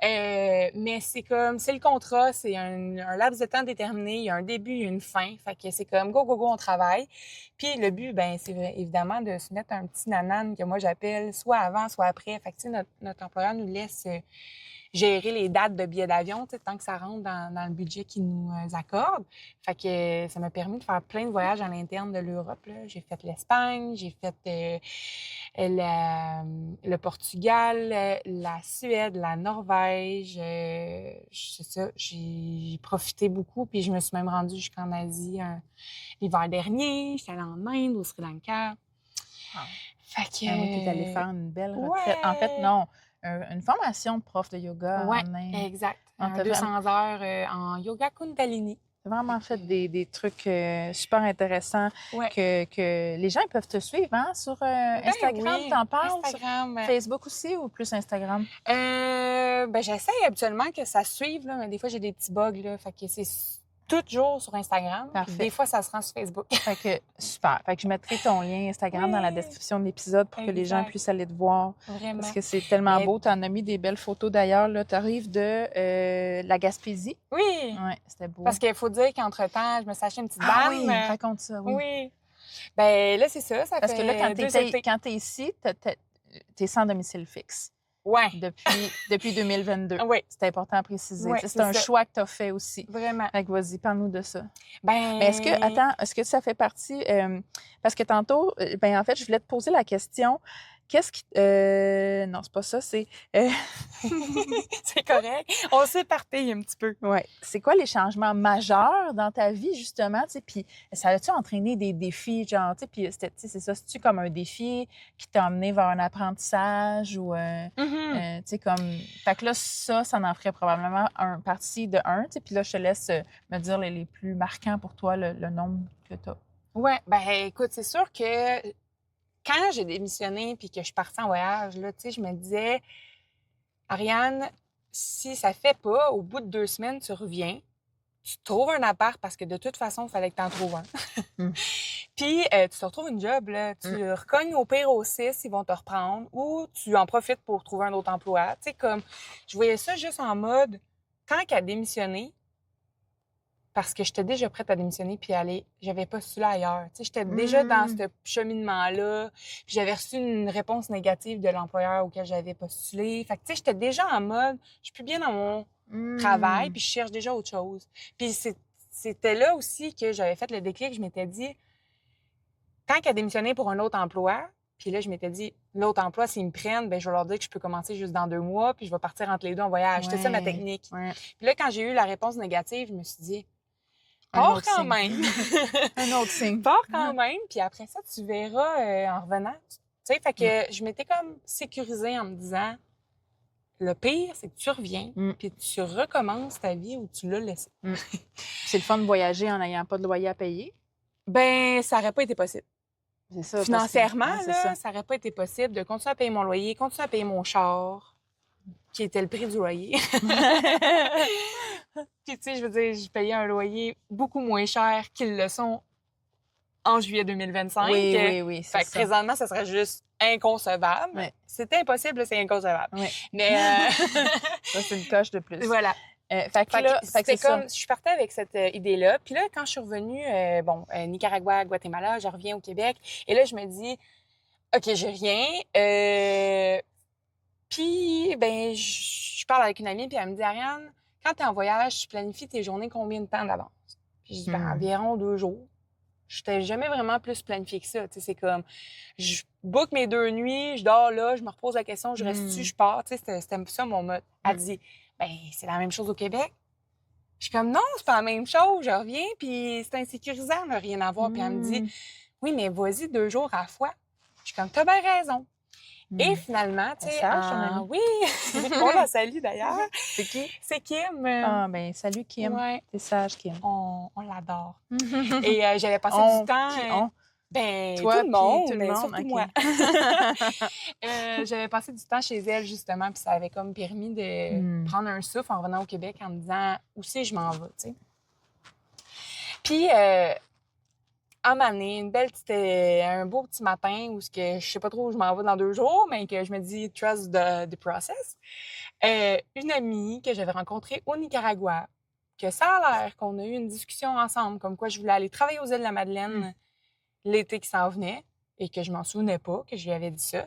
Mais c'est le contrat, c'est un laps de temps déterminé, il y a un début, il y a une fin. Fait que c'est comme go, on travaille. Puis le but, ben c'est évidemment de se mettre un petit nanan que moi j'appelle soit avant, soit après. Fait que tu sais, notre employeur nous laisse gérer les dates de billets d'avion, tu sais, tant que ça rentre dans le budget qu'ils nous accordent. Fait que ça m'a permis de faire plein de voyages à l'interne de l'Europe, là. J'ai fait l'Espagne, j'ai fait le Portugal, la Suède, la Norvège. C'est ça, j'ai profité beaucoup. Puis je me suis même rendue jusqu'en Asie l'hiver dernier. J'étais allée en Inde, au Sri Lanka. Wow. Fait que... Moi, tu es allée faire une belle retraite. En fait, non, une formation de prof de yoga en Inde. Exact. On t'a 200 heures en yoga Kundalini. T'as vraiment fait des trucs super intéressants que les gens peuvent te suivre hein, sur Instagram, oui, t'en parles? Instagram. Sur Facebook aussi ou plus Instagram? J'essaie habituellement que ça suive, là, mais des fois, j'ai des petits bugs. Là, fait que c'est toujours sur Instagram. Parfait. Des fois, ça se rend sur Facebook. Fait que super. Fait que je mettrai ton lien Instagram dans la description de l'épisode pour que les gens puissent aller te voir. Vraiment. Parce que c'est tellement beau. Tu en as mis des belles photos d'ailleurs. Tu arrives de la Gaspésie. Oui. Oui, c'était beau. Parce qu'il faut dire qu'entre-temps, je me suis acheté une petite vanne. Oui, raconte ça. Oui. Ben là, c'est ça. Parce que là, quand tu es ici, tu es sans domicile fixe. Oui. Depuis 2022. Oui. C'est important à préciser. Oui, c'est un choix que tu as fait aussi. Vraiment. Fait que vas-y, parle-nous de ça. Mais est-ce que ça fait partie... parce que tantôt, en fait, je voulais te poser la question, qu'est-ce qui... non, c'est pas ça, c'est... c'est correct. On s'éparpille un petit peu. Oui. C'est quoi les changements majeurs dans ta vie, justement? Puis ça a-tu entraîné des défis, genre, tu sais, puis c'est ça, c'est-tu comme un défi qui t'a amené vers un apprentissage ou, tu sais, comme... Fait que là, ça en ferait probablement partie de un, tu sais, puis là, je te laisse me dire les plus marquants pour toi, le nombre que tu as. Oui, écoute, c'est sûr que quand j'ai démissionné puis que je suis partie en voyage, là, tu sais, je me disais... Ariane, si ça fait pas, au bout de 2 semaines, tu reviens, tu trouves un appart parce que de toute façon, il fallait que tu en trouves un. Puis, tu te retrouves une job, là, tu recognes au pire au 6, ils vont te reprendre, ou tu en profites pour trouver un autre emploi. Tu sais, comme, je voyais ça juste en mode, tant qu'à démissionner, parce que j'étais déjà prête à démissionner puis aller, j'avais postulé ailleurs. Tu sais, j'étais déjà dans ce cheminement-là. Puis j'avais reçu une réponse négative de l'employeur auquel j'avais postulé. Fait que, tu sais, j'étais déjà en mode, je suis plus bien dans mon travail puis je cherche déjà autre chose. Puis c'était là aussi que j'avais fait le déclic. Je m'étais dit, tant qu'à démissionner pour un autre emploi, puis là, je m'étais dit, l'autre emploi, s'ils me prennent, ben je vais leur dire que je peux commencer juste dans 2 mois puis je vais partir entre les deux en voyage. C'était ça ma technique. Ouais. Puis là, quand j'ai eu la réponse négative, je me suis dit, pars quand même. Un autre signe. Pars quand même, puis après ça, tu verras en revenant. Tu sais, fait que je m'étais comme sécurisée en me disant, le pire, c'est que tu reviens, puis tu recommences ta vie où tu l'as laissée. C'est le fun de voyager en n'ayant pas de loyer à payer? Ben, ça n'aurait pas été possible. C'est ça. Financièrement, ça n'aurait pas été possible de continuer à payer mon loyer, continuer à payer mon char, qui était le prix du loyer. Puis, tu sais, je veux dire, je payais un loyer beaucoup moins cher qu'ils le sont en juillet 2025. Oui, fait que présentement, ça serait juste inconcevable. Ouais. C'était impossible, c'est inconcevable. Oui. Mais... ça, c'est une coche de plus. Voilà. Fait que c'est comme, je partais avec cette idée-là. Puis là, quand je suis revenue, Nicaragua, Guatemala, je reviens au Québec. Et là, je me dis, OK, je reviens. Puis, je parle avec une amie, puis elle me dit, Ariane, quand tu es en voyage, tu planifies tes journées combien de temps d'avance? Puis je dis, environ 2 jours. Je n'étais jamais vraiment plus planifié que ça. Tu sais, c'est comme, je book mes 2 nuits, je dors là, je me repose la question, je reste-tu, je pars. Tu sais, c'était ça mon mode. Elle dit, c'est la même chose au Québec. Je suis comme, non, c'est pas la même chose. Je reviens, puis c'est insécurisant, n'a rien à voir. Puis elle me dit, oui, mais vas-y 2 jours à la fois. Je suis comme, t'as bien raison. Et finalement, tu sais, oui, on la salue d'ailleurs. C'est qui? C'est Kim. Salut Kim. Ouais. C'est sage, Kim. On l'adore. Et j'avais passé du temps... toi, tout le monde, tout le mais monde, surtout moi. J'avais passé du temps chez elle, justement, puis ça avait comme permis de prendre un souffle en revenant au Québec en me disant où c'est je m'en vais, tu sais. Puis, en m'amener une belle petite, un beau petit matin où je sais pas trop où je m'en vais dans 2 jours, mais que je me dis trust the process. Une amie que j'avais rencontrée au Nicaragua, que ça a l'air qu'on a eu une discussion ensemble, comme quoi je voulais aller travailler aux îles de la Madeleine l'été qui s'en venait et que je m'en souvenais pas, que je lui avais dit ça.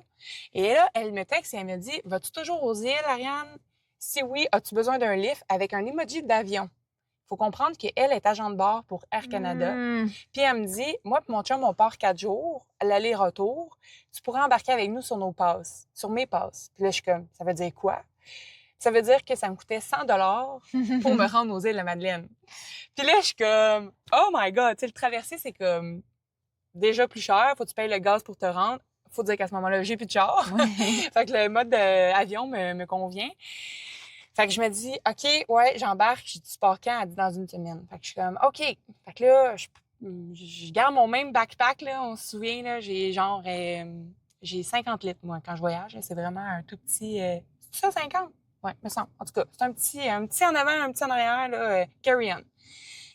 Et là, elle me texte et elle me dit, vas-tu toujours aux îles, Ariane? Si oui, as-tu besoin d'un lift avec un emoji d'avion? Il faut comprendre qu'elle est agent de bord pour Air Canada. Puis elle me dit, moi et mon chum, on part 4 jours, l'aller-retour. Tu pourrais embarquer avec nous sur nos passes, sur mes passes. Puis là, je suis comme, ça veut dire quoi? Ça veut dire que ça me coûtait 100 $ pour me rendre aux îles de la Madeleine. Puis là, je suis comme, oh my God, tu sais, le traversier, c'est comme déjà plus cher. Faut que tu payes le gaz pour te rendre. Faut dire qu'à ce moment-là, j'ai plus de char. Fait que le mode avion me convient. Fait que je me dis, OK, ouais, j'embarque. J'ai du pars quand? Elle dit dans une semaine. Fait que je suis comme, OK. Fait que là, je garde mon même backpack, là. On se souvient, là, j'ai genre, j'ai 50 litres, moi, quand je voyage. C'est vraiment un tout petit, c'est ça, 50? Ouais, me semble. En tout cas, c'est un petit en avant, un petit en arrière, là, carry-on.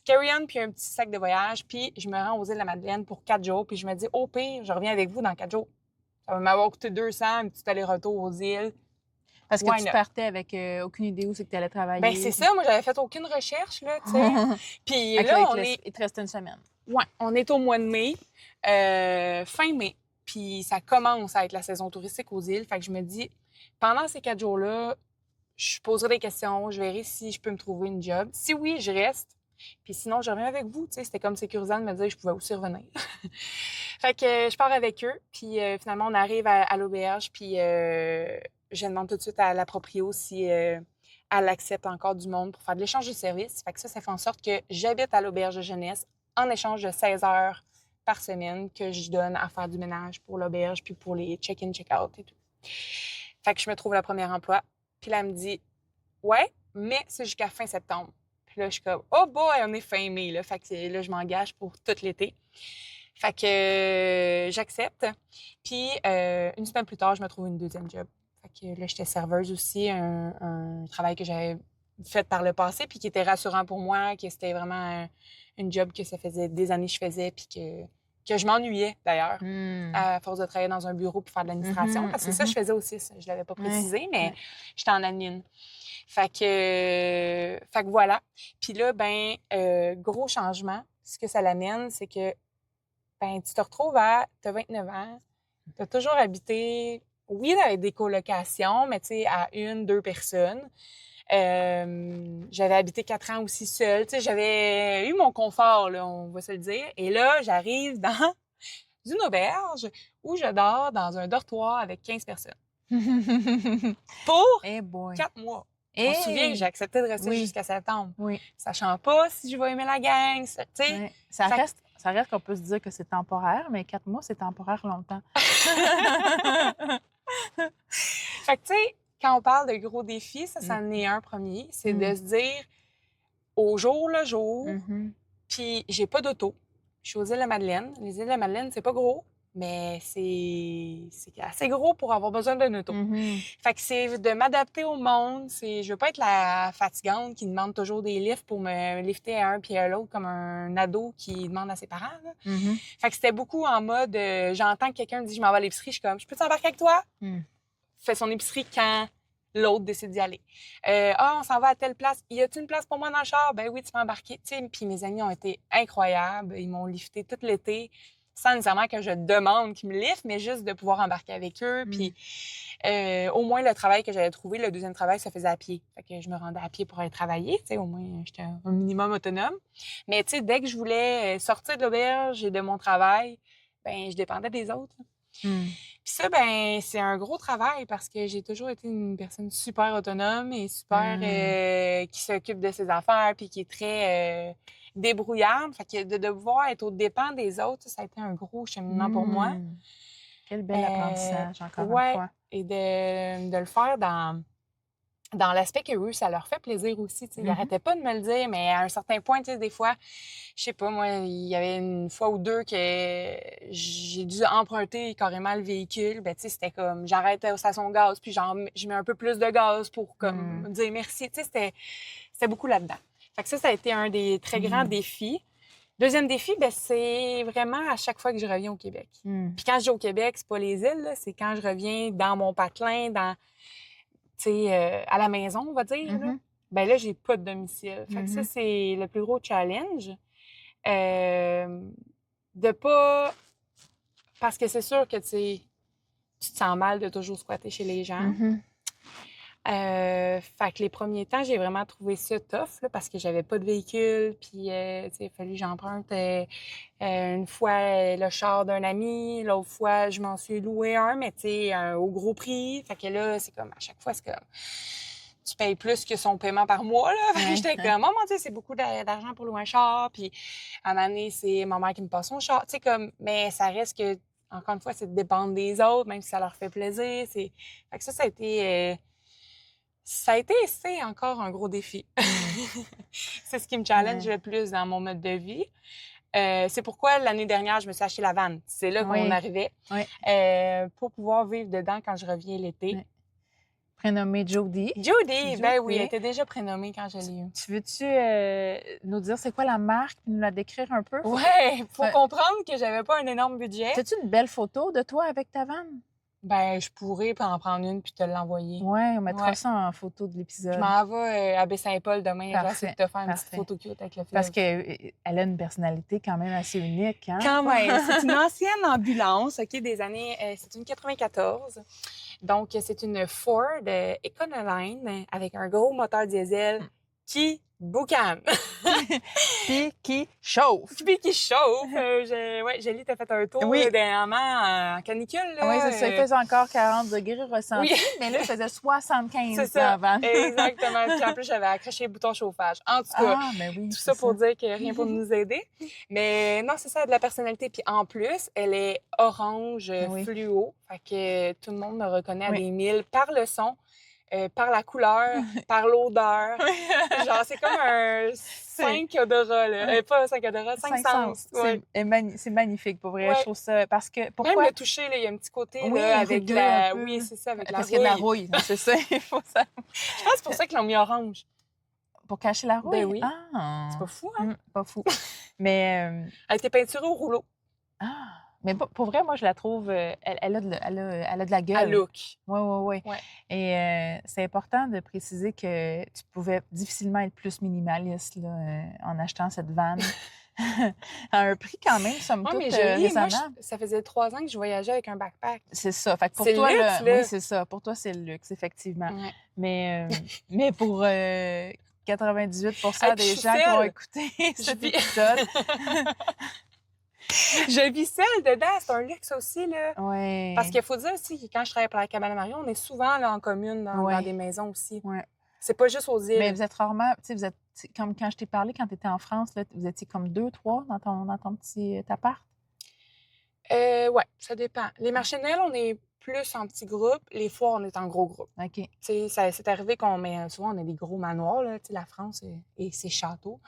Carry-on, puis un petit sac de voyage. Puis je me rends aux îles de la Madeleine pour 4 jours. Puis je me dis, au pire, je reviens avec vous dans 4 jours. Ça va m'avoir coûté 200, un petit aller-retour aux îles. Parce que Why tu not? partais avec aucune idée où c'est que tu allais travailler. Ben c'est ça, moi j'avais fait aucune recherche là, tu sais. Puis Fait que là, il te restait une semaine. Ouais, on est au mois de mai, fin mai. Puis ça commence à être la saison touristique aux îles. Fait que je me dis, pendant ces 4 jours-là, je poserai des questions, je verrai si je peux me trouver une job. Si oui, je reste. Puis sinon, je reviens avec vous. Tu sais, c'était comme sécurisant de me dire que je pouvais aussi revenir. Fait que je pars avec eux. Puis finalement, on arrive à l'auberge. Puis je demande tout de suite à la proprio si elle accepte encore du monde pour faire de l'échange de services. Fait que ça fait en sorte que j'habite à l'auberge de jeunesse en échange de 16 heures par semaine que je donne à faire du ménage pour l'auberge puis pour les check-in, check-out et tout. Fait que je me trouve le premier emploi. Puis là, elle me dit « Ouais, mais c'est jusqu'à fin septembre. » Puis là, je suis comme « Oh boy, on est fin mai. » Là. Fait que là, je m'engage pour tout l'été. Fait que j'accepte. Puis une semaine plus tard, je me trouve une deuxième job. Fait que là, j'étais serveuse aussi, un travail que j'avais fait par le passé puis qui était rassurant pour moi, que c'était vraiment une job que ça faisait des années que je faisais puis que je m'ennuyais d'ailleurs à force de travailler dans un bureau pour faire de l'administration. Parce que ça, je faisais aussi ça. Je l'avais pas précisé, mais j'étais en admin. Fait que voilà. Puis là, ben gros changement. Ce que ça l'amène, c'est que ben, tu te retrouves t'as 29 ans, t'as toujours habité, oui, avec des colocations, mais tu sais, à 1, 2 personnes. J'avais habité 4 ans aussi seule. Tu sais, j'avais eu mon confort, là, on va se le dire. Et là, j'arrive dans une auberge où je dors dans un dortoir avec 15 personnes. Pour 4 mois. On se souvient que j'ai accepté de rester jusqu'à septembre. Oui. Sachant pas si je vais aimer la gang, tu sais. Ça reste qu'on peut se dire que c'est temporaire, mais 4 mois, c'est temporaire longtemps. Fait que, tu sais, quand on parle de gros défis, ça en est un premier. C'est de se dire au jour le jour, puis j'ai pas d'auto. Je suis aux îles de la Madeleine. Les îles de la Madeleine, c'est pas gros, mais c'est assez gros pour avoir besoin d'un auto. Fait que c'est de m'adapter au monde. Je veux pas être la fatigante qui demande toujours des lifts pour me lifter à un puis à l'autre comme un ado qui demande à ses parents. Fait que c'était beaucoup en mode j'entends que quelqu'un me dit je m'en vais à l'épicerie, je suis comme je peux t'embarquer avec toi? Fait son épicerie quand l'autre décide d'y aller. On s'en va à telle place. Y a-t-il une place pour moi dans le char? Ben oui, tu peux embarquer. Puis mes amis ont été incroyables. Ils m'ont lifté tout l'été sans nécessairement que je demande qu'ils me liftent, mais juste de pouvoir embarquer avec eux. Puis au moins, le travail que j'avais trouvé, le deuxième travail, ça faisait à pied. Fait que je me rendais à pied pour aller travailler. Au moins, j'étais un minimum autonome. Mais dès que je voulais sortir de l'auberge et de mon travail, ben je dépendais des autres. Puis ça, ben c'est un gros travail parce que j'ai toujours été une personne super autonome et super qui s'occupe de ses affaires puis qui est très débrouillarde. Fait que de devoir être au dépens des autres, ça a été un gros cheminement pour moi. Quel bel apprentissage, encore une fois. Et de le faire dans l'aspect que eux, ça leur fait plaisir aussi. Ils n'arrêtaient pas de me le dire, mais à un certain point, des fois, je sais pas, moi, il y avait une fois ou deux que j'ai dû emprunter carrément le véhicule. Ben, c'était comme, j'arrête aux stations de gaz, puis je mets un peu plus de gaz pour comme dire merci. C'était beaucoup là-dedans. Fait que ça a été un des très grands défis. Deuxième défi, ben, c'est vraiment à chaque fois que je reviens au Québec. Puis quand je dis au Québec, c'est pas les îles, là, c'est quand je reviens dans mon patelin, à la maison, on va dire. Là. Ben là, j'ai pas de domicile. Fait que ça, c'est le plus gros challenge. De pas... Parce que c'est sûr que, tu te sens mal de toujours squatter chez les gens. Fait que les premiers temps, j'ai vraiment trouvé ça tough, là, parce que j'avais pas de véhicule, puis, tu sais, il a fallu que j'emprunte, une fois le char d'un ami, l'autre fois, je m'en suis loué un, mais tu sais, au gros prix. Fait que là, c'est comme, à chaque fois, c'est comme, tu payes plus que son paiement par mois, là. Fait que j'étais comme, oh mon Dieu, c'est beaucoup d'argent pour louer un char. Puis, à un moment donné, c'est ma mère qui me passe son char. Tu sais, comme, mais ça reste que, encore une fois, c'est de dépendre des autres, même si ça leur fait plaisir. Fait que ça a été, c'est encore un gros défi. C'est ce qui me challenge le plus dans mon mode de vie. C'est pourquoi l'année dernière, je me suis acheté la van. C'est là qu'on arrivait. Pour pouvoir vivre dedans quand je reviens l'été. Prénommée Jody. Jody, ben oui, elle était déjà prénommée quand je l'ai eue. Tu veux-tu nous dire c'est quoi la marque, nous la décrire un peu? Ouais, faut comprendre que j'avais pas un énorme budget. As-tu une belle photo de toi avec ta vanne? Ben, je pourrais en prendre une puis te l'envoyer. Ouais, on mettra ça en photo de l'épisode. Je m'en vais à Baie-Saint-Paul demain. J'essaie de te faire une petite photo cute avec le film. Parce qu'elle a une personnalité quand même assez unique, hein? Quand même. C'est une ancienne ambulance, OK, des années... c'est une 94. Donc, c'est une Ford Econoline avec un gros moteur diesel qui boucane. Puis qui chauffe. Puis qui chauffe. Gélie, t'as fait un tour dernièrement en canicule. Là. Oui, c'est ça. Il faisait encore 40 degrés ressentis, mais là, il faisait 75 avant. Exactement. Puis en plus, j'avais accroché le bouton chauffage. En tout cas, tout ça pour dire que rien pour nous aider. Mais non, c'est ça, de la personnalité. Puis en plus, elle est orange fluo. Fait que tout le monde me reconnaît à des milles par le son. Par la couleur, par l'odeur. Genre, c'est comme un 5 odorats, là. Pas un 5 odorats, 5 sens. C'est magnifique, pour vrai. Je trouve ça... Parce que... Pourquoi? Même le toucher, là, il y a un petit côté, là, avec la... Oui, c'est ça, avec la rouille. Parce qu'il y a de la rouille, c'est ça. Il faut ça. Je pense que c'est pour ça qu'ils l'ont mis orange. Pour cacher la rouille? Ben oui. Ah! C'est pas fou, hein? Pas fou. Mais... Elle était peinturée au rouleau. Ah! Mais pour vrai, moi, je la trouve... Elle a de la gueule. À look. Oui. Et c'est important de préciser que tu pouvais difficilement être plus minimaliste là, en achetant cette vanne. À un prix quand même, somme toute, raisonnable. Moi, ça faisait 3 ans que je voyageais avec un backpack. C'est ça. Fait que pour toi, le luxe, là. Oui, c'est ça. Pour toi, c'est le luxe, effectivement. Ouais. Mais pour 98% des gens qui ont écouté cet épisode... Je vis seule dedans, c'est un luxe aussi, là. Oui. Parce qu'il faut dire aussi que quand je travaille pour la cabane à Marion, on est souvent là, en commune dans des maisons aussi. Oui. C'est pas juste aux îles. Mais vous êtes rarement, tu sais, vous êtes, comme quand je t'ai parlé, quand tu étais en France, là, vous étiez comme 2, 3 dans ton petit appart? Oui, ça dépend. Les marchés de Noël, on est plus en petits groupes. Les foires, on est en gros groupes. OK. Tu sais, c'est arrivé qu'on met, souvent, on a des gros manoirs, là, tu sais, la France et ses châteaux.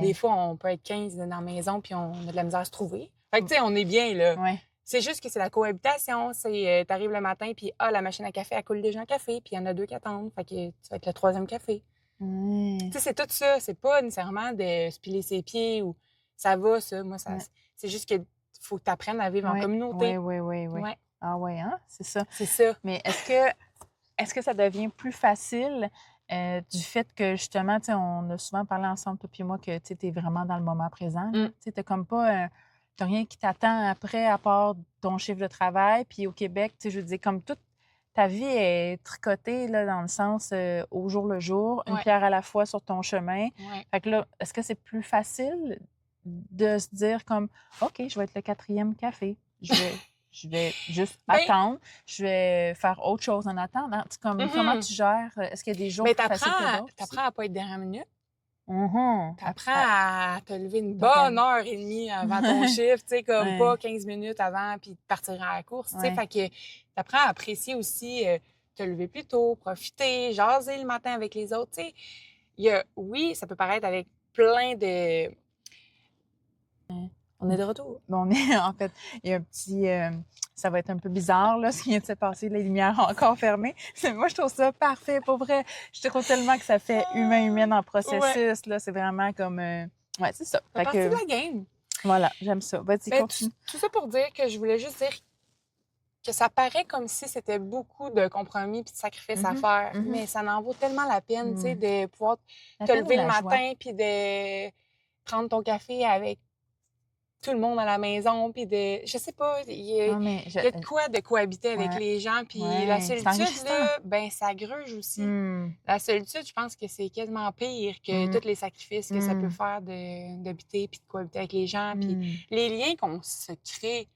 Des fois, on peut être 15 dans la maison, puis on a de la misère à se trouver. Fait que, tu sais, on est bien, là. Ouais. C'est juste que c'est la cohabitation. C'est, t'arrives le matin, puis la machine à café, elle coule déjà un café, puis il y en a 2 qui attendent. Fait que tu vas être le 3e café. Tu sais, c'est tout ça. C'est pas nécessairement de se piler ses pieds ou ça va, ça. Moi, c'est juste que faut que tu apprennes à vivre en communauté. Oui. Ah ouais, hein? C'est ça. C'est ça. Mais est-ce que ça devient plus facile du fait que, justement, tu sais, on a souvent parlé ensemble, toi et moi, que tu es vraiment dans le moment présent. Tu sais, t'as comme pas... t'as rien qui t'attend après à part ton chiffre de travail. Puis au Québec, tu sais, je veux dire, comme toute ta vie est tricotée, là, dans le sens au jour le jour, une pierre à la fois sur ton chemin. Fait que là, est-ce que c'est plus facile de se dire comme, OK, je vais être le 4e café. Je vais juste attendre. Je vais faire autre chose en attendant. Comment tu gères? Est-ce qu'il y a des jours plus faciles que d'autres? T'apprends à pas être dernière minute. T'apprends à te lever une bonne heure et demie avant ton chiffre, tu sais, comme pas 15 minutes avant puis partir à la course, tu sais. Fait que t'apprends à apprécier aussi te lever plus tôt, profiter, jaser le matin avec les autres, tu sais. Oui, ça peut paraître avec plein de... On est de retour. On est, en fait, il y a un petit... ça va être un peu bizarre, là, ce qui vient de se passer, les lumières encore fermées. Moi, je trouve ça parfait, pour vrai. Je trouve tellement que ça fait humaine en processus, là. C'est vraiment comme... ouais, c'est ça. C'est partie de la game. Voilà, j'aime ça. Vas-y, continue. Tout ça pour dire que je voulais juste dire que ça paraît comme si c'était beaucoup de compromis puis de sacrifices à faire, mais ça en vaut tellement la peine, tu sais, de pouvoir te lever le matin puis de prendre ton café avec tout le monde à la maison, puis de... Je sais pas, il y Non, mais a de quoi de cohabiter avec ouais, les gens, puis ouais, la c'est solitude, enrichissant. là, ben ça gruge aussi. La solitude, je pense que c'est quasiment pire que tous les sacrifices que ça peut faire d'habiter puis de cohabiter avec les gens, puis les liens qu'on se crée.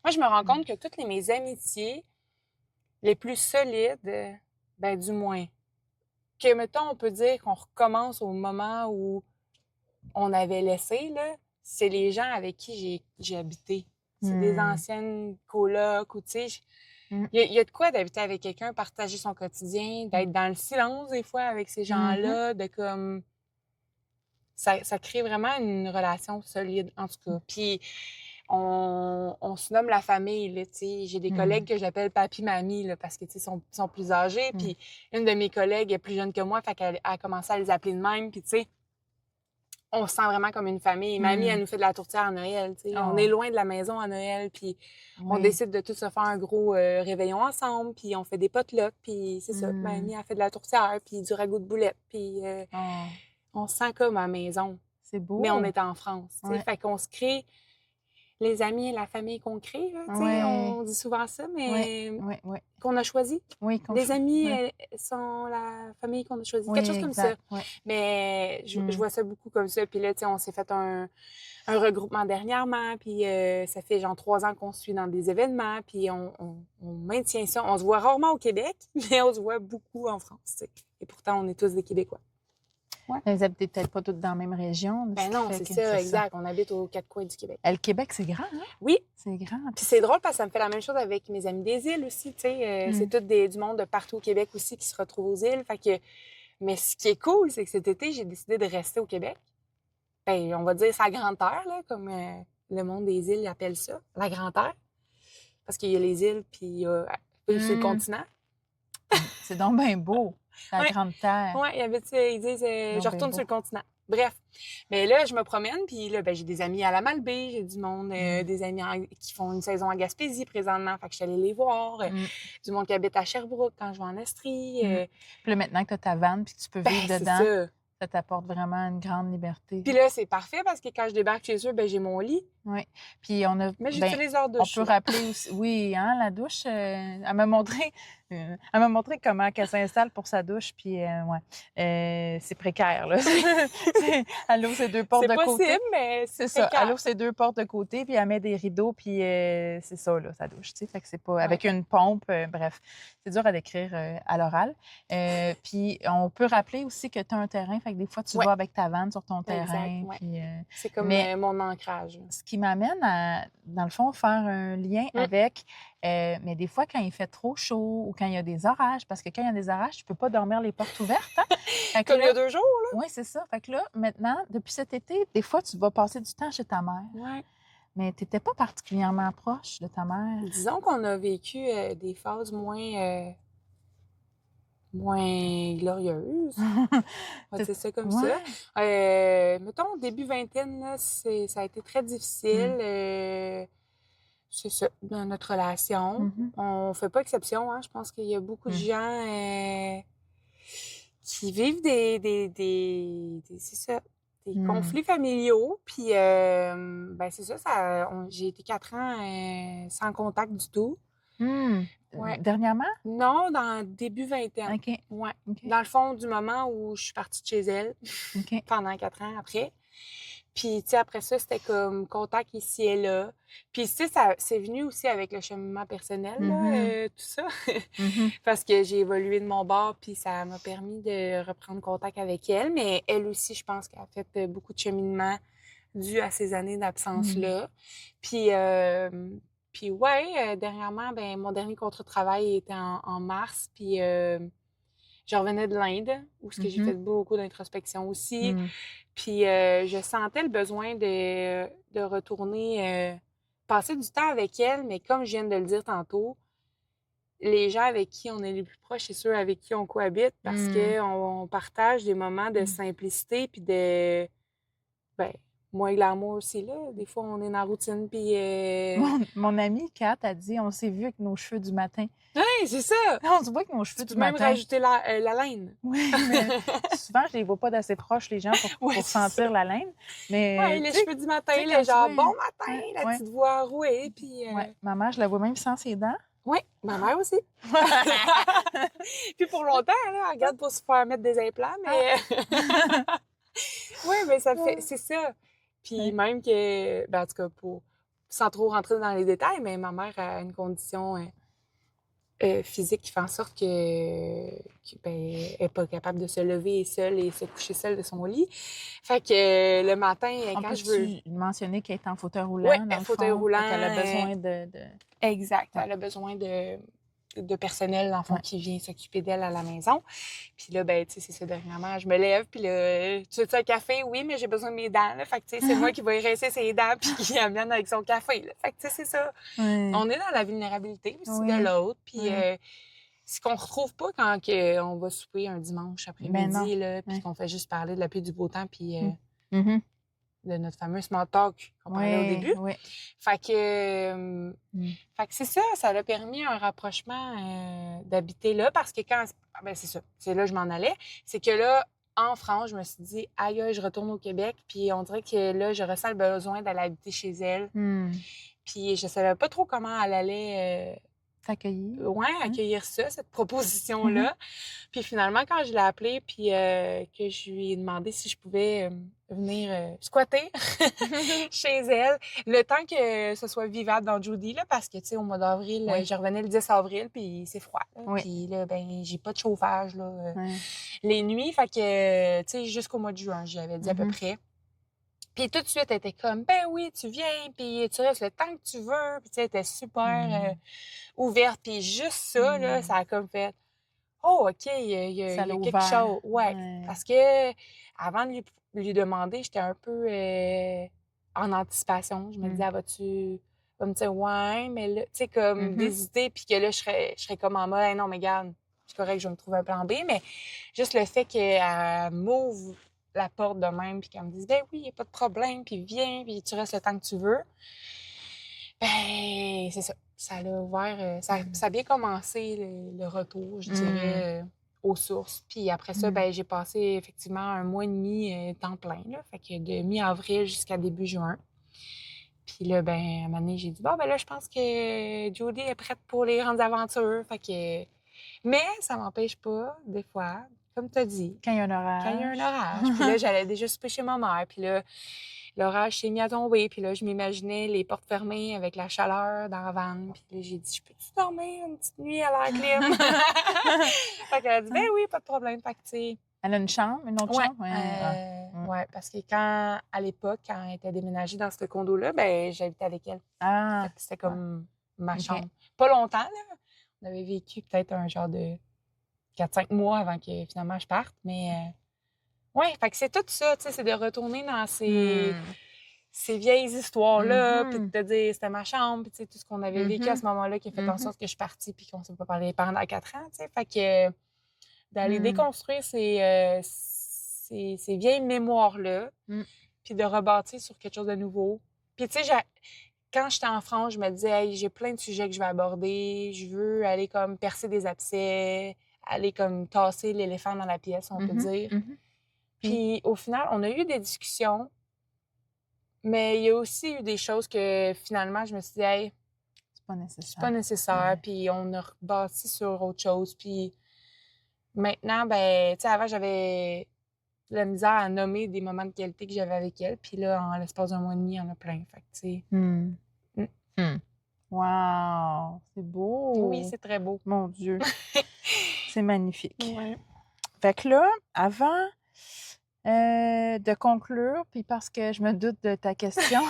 Moi, je me rends compte que toutes mes amitiés les plus solides, ben du moins, que, mettons, on peut dire qu'on recommence au moment où on avait laissé, là, c'est les gens avec qui j'ai habité. C'est des anciennes colocs ou, tu sais, il y a de quoi d'habiter avec quelqu'un, partager son quotidien, d'être dans le silence des fois avec ces gens-là, de comme... Ça crée vraiment une relation solide, en tout cas. Puis on se nomme la famille, là, tu sais. J'ai des collègues que j'appelle papi-mamie, là, parce que, tu sais, sont plus âgés. Puis une de mes collègues est plus jeune que moi, fait qu'elle a commencé à les appeler de même. Puis, tu sais, on se sent vraiment comme une famille. Mamie, elle nous fait de la tourtière à Noël, tu sais. On est loin de la maison à Noël, puis on décide de tous se faire un gros réveillon ensemble, puis on fait des potlucks, puis c'est ça. Mamie, elle fait de la tourtière, puis du ragoût de boulettes, puis on se sent comme à la maison. C'est beau. Mais on est en France, tu sais. Fait qu'on se crée les amis et la famille qu'on crée, là, tu sais. On dit souvent ça, mais qu'on a choisi. Oui, les amis sont la famille qu'on a choisie. Quelque chose comme ça. Mais je vois ça beaucoup comme ça. Puis là, tu sais, on s'est fait un regroupement dernièrement. Puis ça fait genre 3 ans qu'on se suit dans des événements. Puis on maintient ça. On se voit rarement au Québec, mais on se voit beaucoup en France, tu sais. Et pourtant, on est tous des Québécois. Vous n'habitez peut-être pas toutes dans la même région. Ben non, c'est ça, exact. On habite aux 4 coins du Québec. Le Québec, c'est grand, hein? Oui. C'est grand. Puis c'est drôle parce que ça me fait la même chose avec mes amis des îles aussi, tu sais. C'est tout du monde de partout au Québec aussi qui se retrouve aux îles. Fait que... Mais ce qui est cool, c'est que cet été, j'ai décidé de rester au Québec. Ben, on va dire sa grande terre, là, comme le monde des îles appelle ça, la grande terre. Parce qu'il y a les îles, puis il y a sur le continent. C'est donc bien beau, la grande terre. Oui, ils disent je retourne sur le continent. Bref. Mais là, je me promène, puis là, ben, j'ai des amis à la Malbaie, j'ai du monde, des amis qui font une saison à Gaspésie présentement, fait que je suis allée les voir. Du monde qui habite à Sherbrooke quand je vais en Estrie. Puis là, maintenant que tu as ta vanne, puis que tu peux vivre dedans, ça t'apporte vraiment une grande liberté. Puis là, c'est parfait parce que quand je débarque chez eux, ben j'ai mon lit. Oui. Puis on a... Mais j'utilise leur douche. On peut rappeler aussi... Oui, hein, la douche, elle m'a montré comment elle s'installe pour sa douche, puis c'est précaire, là. Elle ouvre ses 2 portes de côté. C'est possible, mais c'est ça. Elle ouvre ses 2 portes de côté, puis elle met des rideaux, puis c'est ça, là, sa douche, tu sais. Fait que c'est pas... Avec une pompe, bref. C'est dur à décrire à l'oral. Puis on peut rappeler aussi que tu as un terrain, fait que des fois, tu vas avec ta vanne sur ton terrain. Puis, c'est comme mon ancrage. Ce qui m'amène à, dans le fond, faire un lien avec... mais des fois, quand il fait trop chaud ou quand il y a des orages, parce que quand il y a des orages, tu peux pas dormir les portes ouvertes. Hein? Comme il y a 2 jours, là. Oui, c'est ça. Fait que là, maintenant, depuis cet été, des fois, tu vas passer du temps chez ta mère. Oui. Mais tu n'étais pas particulièrement proche de ta mère. Disons qu'on a vécu des phases moins glorieuses. On va dire ça comme ça. Mettons, début vingtaine, là, ça a été très difficile. C'est ça, dans notre relation. On fait pas exception, hein. Je pense qu'il y a beaucoup de gens qui vivent des conflits familiaux. Puis, ben c'est ça, j'ai été 4 ans sans contact du tout. Dernièrement? Non, dans début vingtaine. OK. Ouais. Dans le fond, du moment où je suis partie de chez elle, pendant 4 ans après. Puis, tu sais, après ça, c'était comme contact ici et là. Puis, tu sais, c'est venu aussi avec le cheminement personnel, là, tout ça. Parce que j'ai évolué de mon bord, puis ça m'a permis de reprendre contact avec elle. Mais elle aussi, je pense qu'elle a fait beaucoup de cheminement dû à ces années d'absence-là. Puis dernièrement, ben mon dernier contrat de travail était en mars, puis je revenais de l'Inde, où j'ai fait beaucoup d'introspection aussi. Puis je sentais le besoin de retourner, passer du temps avec elle, mais comme je viens de le dire tantôt, les gens avec qui on est les plus proches, c'est ceux avec qui on cohabite, parce qu'on partage des moments de simplicité, puis de... Ben, moins glamour aussi, là. Des fois, on est dans la routine, puis... Mon amie Kat a dit, on s'est vu avec nos cheveux du matin. Hey, c'est ça! On se voit avec nos cheveux Tu du peux même matin. rajouter la laine. Oui, mais souvent, je les vois pas d'assez proches, les gens, pour Ouais, c'est sentir la laine. Mais, Ouais, les tu sais, cheveux du matin, tu sais, là, quand tu genre, vois- bon matin, la Ouais. petite voix rouée, puis... Ouais. Ma mère, je la vois même sans ses dents. Oui, ma mère aussi. Puis pour longtemps, là, elle regarde pour se faire mettre des implants, mais... Oui, mais ça fait... C'est ça. Puis Ouais. même que... Ben, en tout cas, sans trop rentrer dans les détails, mais ma mère a une condition physique qui fait en sorte ben, elle n'est pas capable de se lever seule et se coucher seule de son lit. Fait que le matin, On quand peut je veux... mentionner qu'elle est en fauteuil roulant, Oui, dans le fauteuil fond. roulant. Fait qu'elle a besoin de... Exact. Ouais. Elle a besoin de personnel, dans le fond, Ouais. qui vient s'occuper d'elle à la maison. Puis là, ben, tu sais, c'est ça, dernièrement, je me lève, puis là, tu veux un café? Oui, mais j'ai besoin de mes dents, là. Fait que, tu sais, c'est moi qui vais y rincer ses dents, puis qui amène avec son café, là. Fait que, tu sais, c'est ça. Ouais. On est dans la vulnérabilité aussi Oui. de l'autre, puis Oui. ce qu'on retrouve pas quand on va souper un dimanche Ben non. après-midi, là, puis Ouais. qu'on fait juste parler de la pluie du beau temps, puis Mhm. de notre fameux small talk qu'on parlait au début. Oui. Fait que, fait que c'est ça, ça a permis un rapprochement d'habiter là, parce que quand... Ben c'est ça, c'est là que je m'en allais. C'est que là, en France, je me suis dit, aïe, aïe, je retourne au Québec, puis on dirait que là, je ressens le besoin d'aller habiter chez elle. Puis je savais pas trop comment elle allait... T'accueillir. accueillir ça, cette proposition-là. Puis finalement, quand je l'ai appelée, puis que je lui ai demandé si je pouvais venir squatter chez elle, le temps que ce soit vivable dans Judy, là, parce que, tu sais, au mois d'avril, Oui. je revenais le 10 avril, puis c'est froid. Là. Oui. Puis là, ben, j'ai pas de chauffage, là, Ouais. les nuits. Fait que, tu sais, jusqu'au mois de juin, j'avais dit à peu près. Puis tout de suite, elle était comme, ben oui, tu viens, puis tu restes le temps que tu veux. Puis tu sais, elle était super ouverte. Puis juste ça, là, ça a comme fait, oh, OK, il y Ça a l'a quelque ouvert. chose. Ouais. Ouais. Parce que avant de lui demander, j'étais un peu en anticipation. Je me disais, vas-tu va me dire, ouais, mais là, tu sais, comme d'hésiter, puis que là, je serais comme en mode, hey, non, mais garde, c'est correct, je vais me trouver un plan B. Mais juste le fait qu'elle m'ouvre la porte de même, puis qu'elle me dise, ben oui, il n'y a pas de problème, puis viens, puis tu restes le temps que tu veux. Ben, c'est ça. Ça l'a ouvert. Ça a bien commencé le retour, je dirais, aux sources. Puis après ça, ben, j'ai passé effectivement un mois et demi temps plein, là. Fait que de mi-avril jusqu'à début juin. Puis là, ben, à un moment donné, j'ai dit, bon, ben là, je pense que Jodie est prête pour les grandes aventures. Fait que... Mais ça m'empêche pas, des fois, comme tu as dit. Quand il y a un orage. Quand il y a un orage. Puis là, j'allais déjà souper chez ma mère. Puis là, l'orage s'est mis à tomber. Puis là, je m'imaginais les portes fermées avec la chaleur dans la vanne. Puis là, j'ai dit, je peux-tu dormir une petite nuit à l'air clim? Fait qu'elle a dit, ben oui, pas de problème. Fait que, tu sais... Elle a une chambre, une autre chambre? Ouais, parce que à l'époque, quand elle était déménagée dans ce condo-là, ben j'habitais avec elle. Ah! C'était comme ma chambre. Pas longtemps, là. On avait vécu peut-être un genre de 4-5 mois avant que finalement je parte, mais... Ouais, fait que c'est tout ça, tu sais, c'est de retourner dans ces vieilles histoires-là, puis de te dire, c'était ma chambre, puis tu sais, tout ce qu'on avait vécu à ce moment-là qui a fait en sorte que je suis partie, puis qu'on ne s'est pas parlé pendant 4 ans, tu sais. Fait que d'aller déconstruire ces vieilles mémoires-là, puis de rebâtir sur quelque chose de nouveau. Puis tu sais, quand j'étais en France, je me disais, hey, j'ai plein de sujets que je vais aborder, je veux aller comme percer des abcès, aller comme tasser l'éléphant dans la pièce, on peut dire. Puis au final, on a eu des discussions, mais il y a aussi eu des choses que finalement, je me suis dit, hey, c'est pas nécessaire. C'est pas nécessaire. Puis on a rebâti sur autre chose. Puis maintenant, ben, tu sais, avant, j'avais de la misère à nommer des moments de qualité que j'avais avec elle. Puis là, en l'espace d'un mois et demi, il y en a plein. Fait que, tu sais. Wow! C'est beau! Oui, c'est très beau. Mon Dieu! C'est magnifique. Ouais. Fait que là, avant de conclure, puis parce que je me doute de ta question,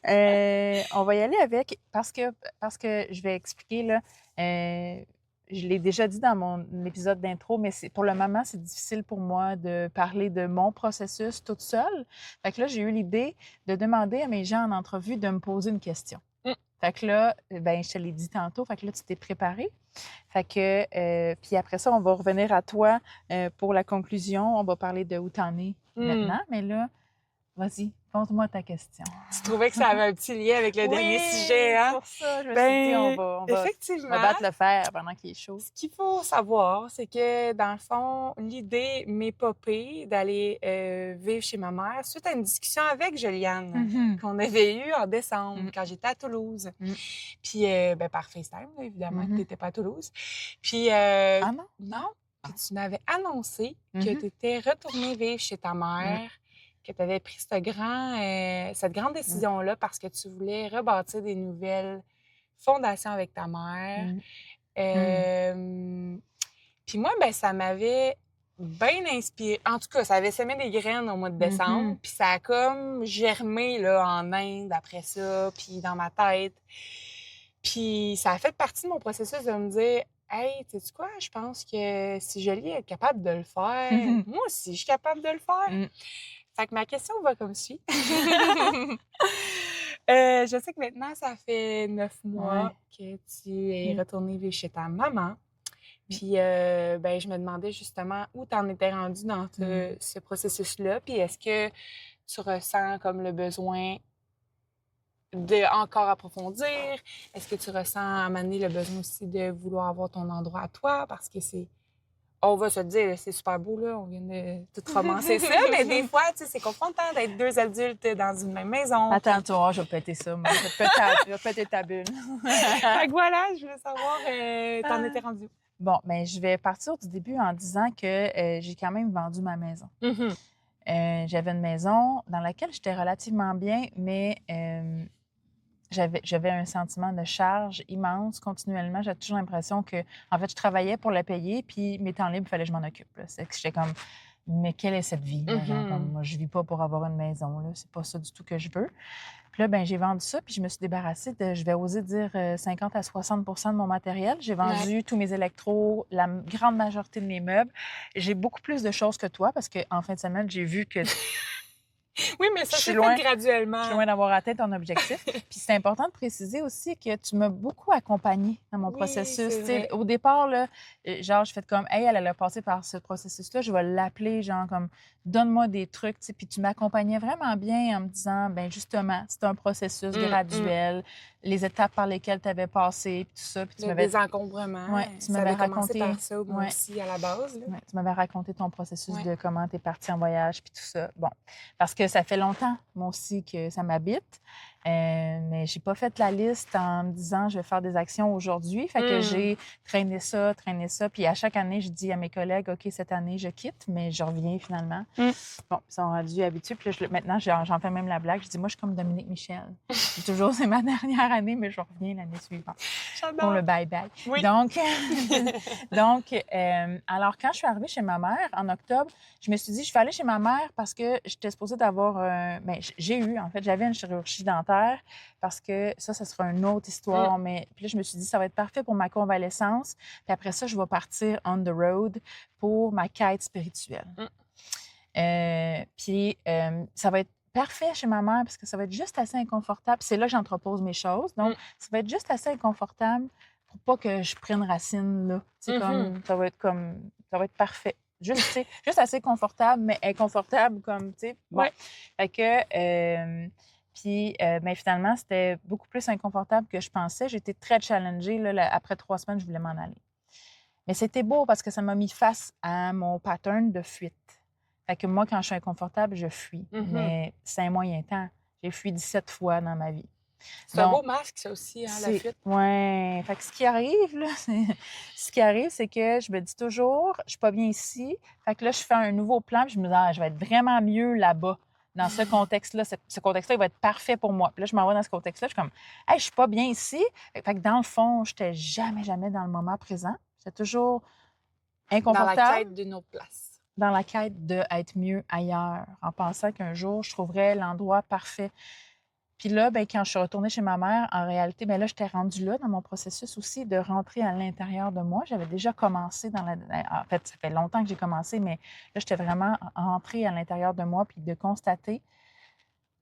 on va y aller avec, parce que je vais expliquer, là, je l'ai déjà dit dans mon épisode d'intro, mais pour le moment, c'est difficile pour moi de parler de mon processus toute seule. Fait que là, j'ai eu l'idée de demander à mes gens en entrevue de me poser une question. Fait que là, ben, je te l'ai dit tantôt, fait que là, tu t'es préparée. Fait que, puis après ça, on va revenir à toi pour la conclusion. On va parler de où t'en es maintenant, mais là, vas-y, Pose-moi ta question. Tu trouvais que ça avait un petit lien avec le dernier sujet, hein? Pour ça, je me suis dit, on va effectivement, battre le fer pendant qu'il est chaud. ce qu'il faut savoir, c'est que, dans le fond, l'idée m'est popée d'aller vivre chez ma mère suite à une discussion avec Juliane qu'on avait eue en décembre, quand j'étais à Toulouse. Puis, ben, par FaceTime, là, évidemment, que tu n'étais pas à Toulouse. Puis, Ah non? non. Puis, tu m'avais annoncé que tu étais retournée vivre chez ta mère, que tu avais pris cette grande décision-là parce que tu voulais rebâtir des nouvelles fondations avec ta mère. Puis moi, ben ça m'avait bien inspiré. En tout cas, ça avait semé des graines au mois de décembre. Puis ça a comme germé là, en Inde après ça, puis dans ma tête. Puis ça a fait partie de mon processus de me dire « Hey, sais-tu quoi? Je pense que si Jolie est capable de le faire, moi aussi, je suis capable de le faire. » Fait que ma question va comme suit. Je sais que maintenant, ça fait 9 mois que tu es retournée vivre chez ta maman. Puis, ben, je me demandais justement où tu en étais rendue dans ce processus-là. Puis, est-ce que tu ressens comme le besoin de encore approfondir? Est-ce que tu ressens à un moment donné le besoin aussi de vouloir avoir ton endroit à toi? Parce que c'est... On va se le dire, c'est super beau, là, on vient de tout romancer ça, mais des fois, tu sais, c'est confrontant d'être deux adultes dans une même maison. Attends-toi, je vais péter ça, moi. Je vais péter ta bulle. Fait que voilà, je voulais savoir, t'en étais rendue. Bon, bien, je vais partir du début en disant que j'ai quand même vendu ma maison. J'avais une maison dans laquelle j'étais relativement bien, mais j'avais un sentiment de charge immense continuellement. J'avais toujours l'impression que, en fait, je travaillais pour la payer, puis mes temps libres, il fallait que je m'en occupe. Là. C'est que j'étais comme, mais quelle est cette vie? Là? Genre, comme, moi, je vis pas pour avoir une maison. Là. C'est pas ça du tout que je veux. Puis là, ben, j'ai vendu ça, puis je me suis débarrassée de, je vais oser dire, 50 à 60 de mon matériel. J'ai vendu tous mes électros, la grande majorité de mes meubles. J'ai beaucoup plus de choses que toi, parce qu'en fin de semaine, j'ai vu que... Oui, mais ça s'est fait graduellement. Je suis loin d'avoir atteint ton objectif. Puis c'est important de préciser aussi que tu m'as beaucoup accompagnée dans mon processus. Au départ, là, genre, je fais comme, hey, elle a passé par ce processus-là, je vais l'appeler, genre, comme, donne-moi des trucs, tu sais. Puis tu m'accompagnais vraiment bien en me disant, ben justement, c'est un processus graduel, les étapes par lesquelles tu avais passé, puis tout ça. Puis tu m'avais... Des encombrements. Ouais, tu m'avais raconté par ça, moi aussi, à la base. Là. Ouais, tu m'avais raconté ton processus de comment tu es partie en voyage, puis tout ça. Bon, parce que ça fait longtemps, moi aussi, que ça m'habite. Mais j'ai pas fait la liste en me disant je vais faire des actions aujourd'hui. Fait que j'ai traîné ça. Puis à chaque année, je dis à mes collègues, OK, cette année, je quitte, mais je reviens finalement. Bon, ils sont rendus habitués. Puis là, maintenant, j'en fais même la blague. Je dis, moi, je suis comme Dominique Michel. Toujours, c'est ma dernière année, mais je reviens l'année suivante. J'adore. Pour le bye-bye. Oui. Donc, alors, quand je suis arrivée chez ma mère en octobre, je me suis dit, je vais aller chez ma mère parce que j'étais supposée d'avoir... j'avais une chirurgie dentaire parce que ça sera une autre histoire. Mais puis là, je me suis dit, ça va être parfait pour ma convalescence. Puis après ça, je vais partir on the road pour ma quête spirituelle. Puis ça va être parfait chez ma mère parce que ça va être juste assez inconfortable. C'est là que j'entrepose mes choses. Donc, ça va être juste assez inconfortable pour pas que je prenne racine là. C'est ça va être parfait. Juste assez confortable, mais inconfortable comme, tu sais. Bon. Fait que... Puis, ben, finalement, c'était beaucoup plus inconfortable que je pensais. J'étais très challengée. Là, après 3 semaines, je voulais m'en aller. Mais c'était beau parce que ça m'a mis face à mon pattern de fuite. Fait que moi, quand je suis inconfortable, je fuis. Mais c'est un moyen temps. J'ai fui 17 fois dans ma vie. C'est un beau masque, ça aussi, hein, la fuite. Oui. Fait que ce qui arrive, là, c'est que je me dis toujours, je suis pas bien ici. Fait que là, je fais un nouveau plan, puis je me dis, je vais être vraiment mieux là-bas. Dans ce contexte-là, ce contexte-là, il va être parfait pour moi. Puis là, je m'en vais dans ce contexte-là, je suis comme, hey, je suis pas bien ici. Fait que dans le fond, je n'étais jamais dans le moment présent. J'étais toujours inconfortable. Dans la quête d'une autre place. Dans la quête d'être mieux ailleurs, en pensant qu'un jour, je trouverais l'endroit parfait. Puis là, ben, quand je suis retournée chez ma mère, en réalité, ben là, j'étais rendue là dans mon processus aussi de rentrer à l'intérieur de moi. J'avais déjà commencé En fait, ça fait longtemps que j'ai commencé, mais là, j'étais vraiment rentrée à l'intérieur de moi puis de constater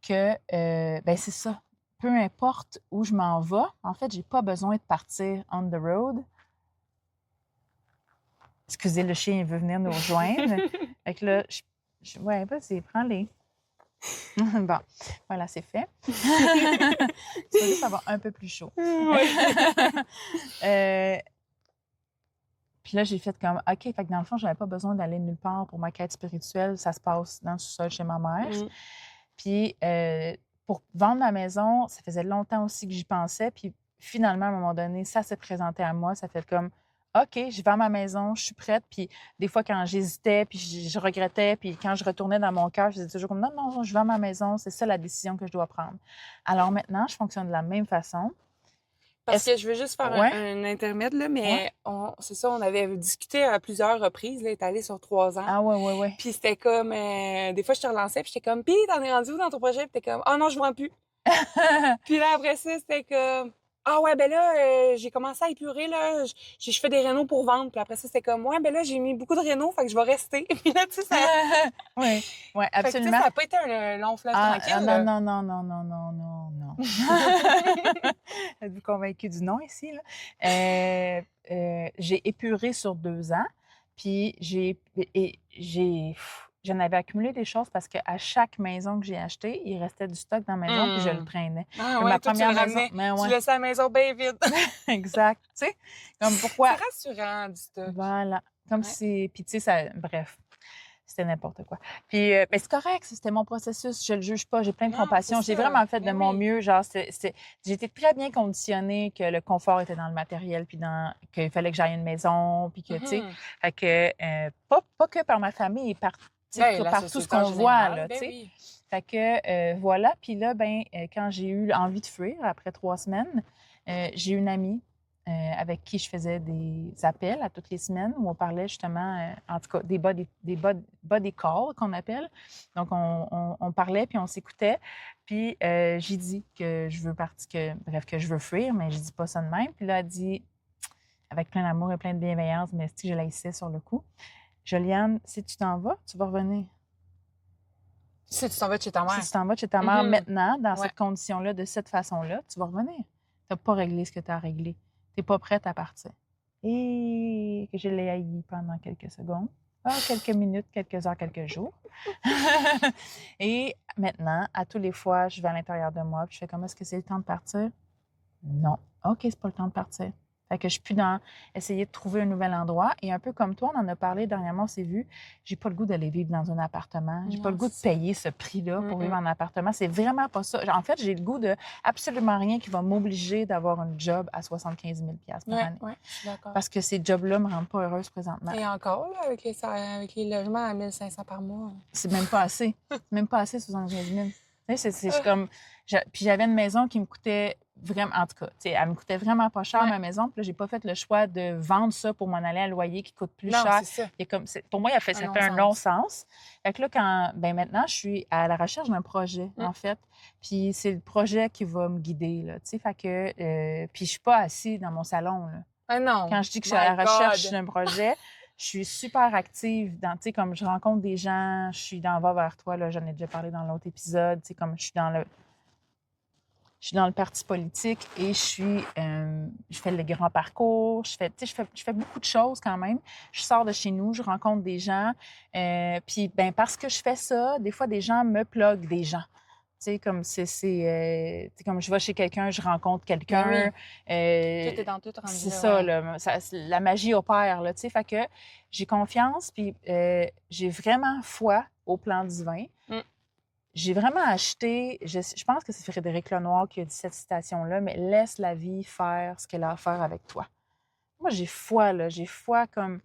que, ben c'est ça. Peu importe où je m'en vais, en fait, j'ai pas besoin de partir on the road. Excusez, le chien, il veut venir nous rejoindre. Fait que là, ouais, vas-y, prends-les. Bon, voilà, c'est fait. Tu vas juste avoir un peu plus chaud. Ouais. Puis là, j'ai fait comme, OK, fait que dans le fond, j'avais pas besoin d'aller nulle part pour ma quête spirituelle. Ça se passe dans le sous-sol chez ma mère. Puis pour vendre ma maison, ça faisait longtemps aussi que j'y pensais. Puis finalement, à un moment donné, ça s'est présenté à moi. Ça fait comme, OK, je vends ma maison, je suis prête. Puis des fois, quand j'hésitais, puis je regrettais, puis quand je retournais dans mon cœur, je disais toujours comme, non, non, je vends ma maison, c'est ça la décision que je dois prendre. Alors maintenant, je fonctionne de la même façon. Parce que je veux juste faire Ouais. un intermède, là, mais Ouais. c'est ça, on avait discuté à plusieurs reprises, là, étalé sur 3 ans. Ah ouais. Puis c'était comme, des fois, je te relançais, puis j'étais comme, pis t'en es rendu où dans ton projet? Puis t'es comme, oh non, je vends plus. Puis là, après ça, c'était comme, ah ouais, ben là, j'ai commencé à épurer, là, je fais des rénaux pour vendre. Puis après ça, c'était comme, ouais, ben là, j'ai mis beaucoup de rénaux, fait que je vais rester. Puis là, tu sais, ça... Oui, ouais, Fait que, tu sais, absolument. ça n'a pas été un long fleuve tranquille, non, là. non. Êtes-vous convaincu du non ici, là? J'ai épuré sur 2 ans, puis j'en avais accumulé des choses parce qu'à chaque maison que j'ai achetée, il restait du stock dans la maison, puis je le traînais. Ah Mais ouais, ma toi, tu le première maison, ramenais. mais Tu ouais, laissais la maison bien vide. exact, tu sais, comme pourquoi, C'est rassurant, du stock. voilà, comme Ouais. si, puis tu sais, ça, bref. C'était n'importe quoi. Puis, ben, c'est correct, c'était mon processus, je le juge pas, j'ai plein de Non, compassion. c'est J'ai ça. vraiment fait de Mais mon oui. mieux. Genre, j'ai été très bien conditionnée que le confort était dans le matériel, puis qu'il fallait que j'aille une maison, puis que, tu sais, fait que, pas que par ma famille, et par, tu sais, Ben, la par tout ce société en qu'on voit, général, là, tu ben sais. oui. Fait que, voilà. Puis là, ben, quand j'ai eu envie de fuir, après 3 semaines, j'ai une amie avec qui je faisais des appels à toutes les semaines où on parlait justement, en tout cas, des body calls qu'on appelle. Donc, on parlait puis on s'écoutait. Puis, j'ai dit que je veux partir, que je veux fuir, mais je dis pas ça de même. Puis là, elle dit, avec plein d'amour et plein de bienveillance, mais si je l'haïssais sur le coup, Joliane, si tu t'en vas, tu vas revenir. Si tu t'en vas de chez ta Si mère. tu t'en vas de chez ta mère maintenant, dans Ouais. cette condition-là, de cette façon-là, tu vas revenir. Tu n'as pas réglé ce que tu as réglé. Tu n'es pas prête à partir. Et que je l'ai haï pendant quelques secondes. Quelques minutes, quelques heures, quelques jours. Et maintenant, à tous les fois, je vais à l'intérieur de moi, puis je fais comme, est-ce que c'est le temps de partir? Non. OK, c'est pas le temps de partir. Fait que je suis plus dans essayer de trouver un nouvel endroit. Et un peu comme toi, on en a parlé dernièrement, on s'est vu, j'ai pas le goût d'aller vivre dans un appartement. J'ai pas le goût de payer ce prix-là pour vivre en appartement. C'est vraiment pas ça. En fait, j'ai le goût de absolument rien qui va m'obliger d'avoir un job à 75 000 par année. Ouais, je suis d'accord. Parce que ces jobs-là me rendent pas heureuse présentement. Et encore, là, avec les logements à 1 500 par mois. C'est même pas assez. C'est même pas assez, 75 000. Tu sais, c'est comme... Puis j'avais une maison qui me coûtait vraiment... En tout cas, tu sais, elle me coûtait vraiment pas cher, ma maison. Puis là, j'ai pas fait le choix de vendre ça pour m'en aller à un loyer qui coûte plus Non, cher. c'est ça. Et comme, pour moi, ça fait un non-sens. Fait que là, maintenant, je suis à la recherche d'un projet, en fait. Puis c'est le projet qui va me guider, là, tu sais. Fait que... puis je suis pas assise dans mon salon, là. Ah non. Quand je dis que je suis à la recherche d'un projet, je suis super active tu sais, comme je rencontre des gens, je suis dans Va vers toi, là, j'en ai déjà parlé dans l'autre épisode, tu sais, comme je suis dans le parti politique et je fais le grand parcours, je fais beaucoup de choses quand même. Je sors de chez nous, je rencontre des gens, puis ben parce que je fais ça, des fois, des gens me pluguent des gens. Tu sais, comme comme je vais chez quelqu'un, je rencontre quelqu'un. Ben oui. Tout est dans tout rendu C'est là, ça, ouais. là. La magie opère, là, tu sais. Fait que j'ai confiance, puis j'ai vraiment foi au plan divin. J'ai vraiment acheté, je pense que c'est Frédéric Lenoir qui a dit cette citation-là, mais laisse la vie faire ce qu'elle a à faire avec toi. Moi, j'ai foi, là. J'ai foi comme.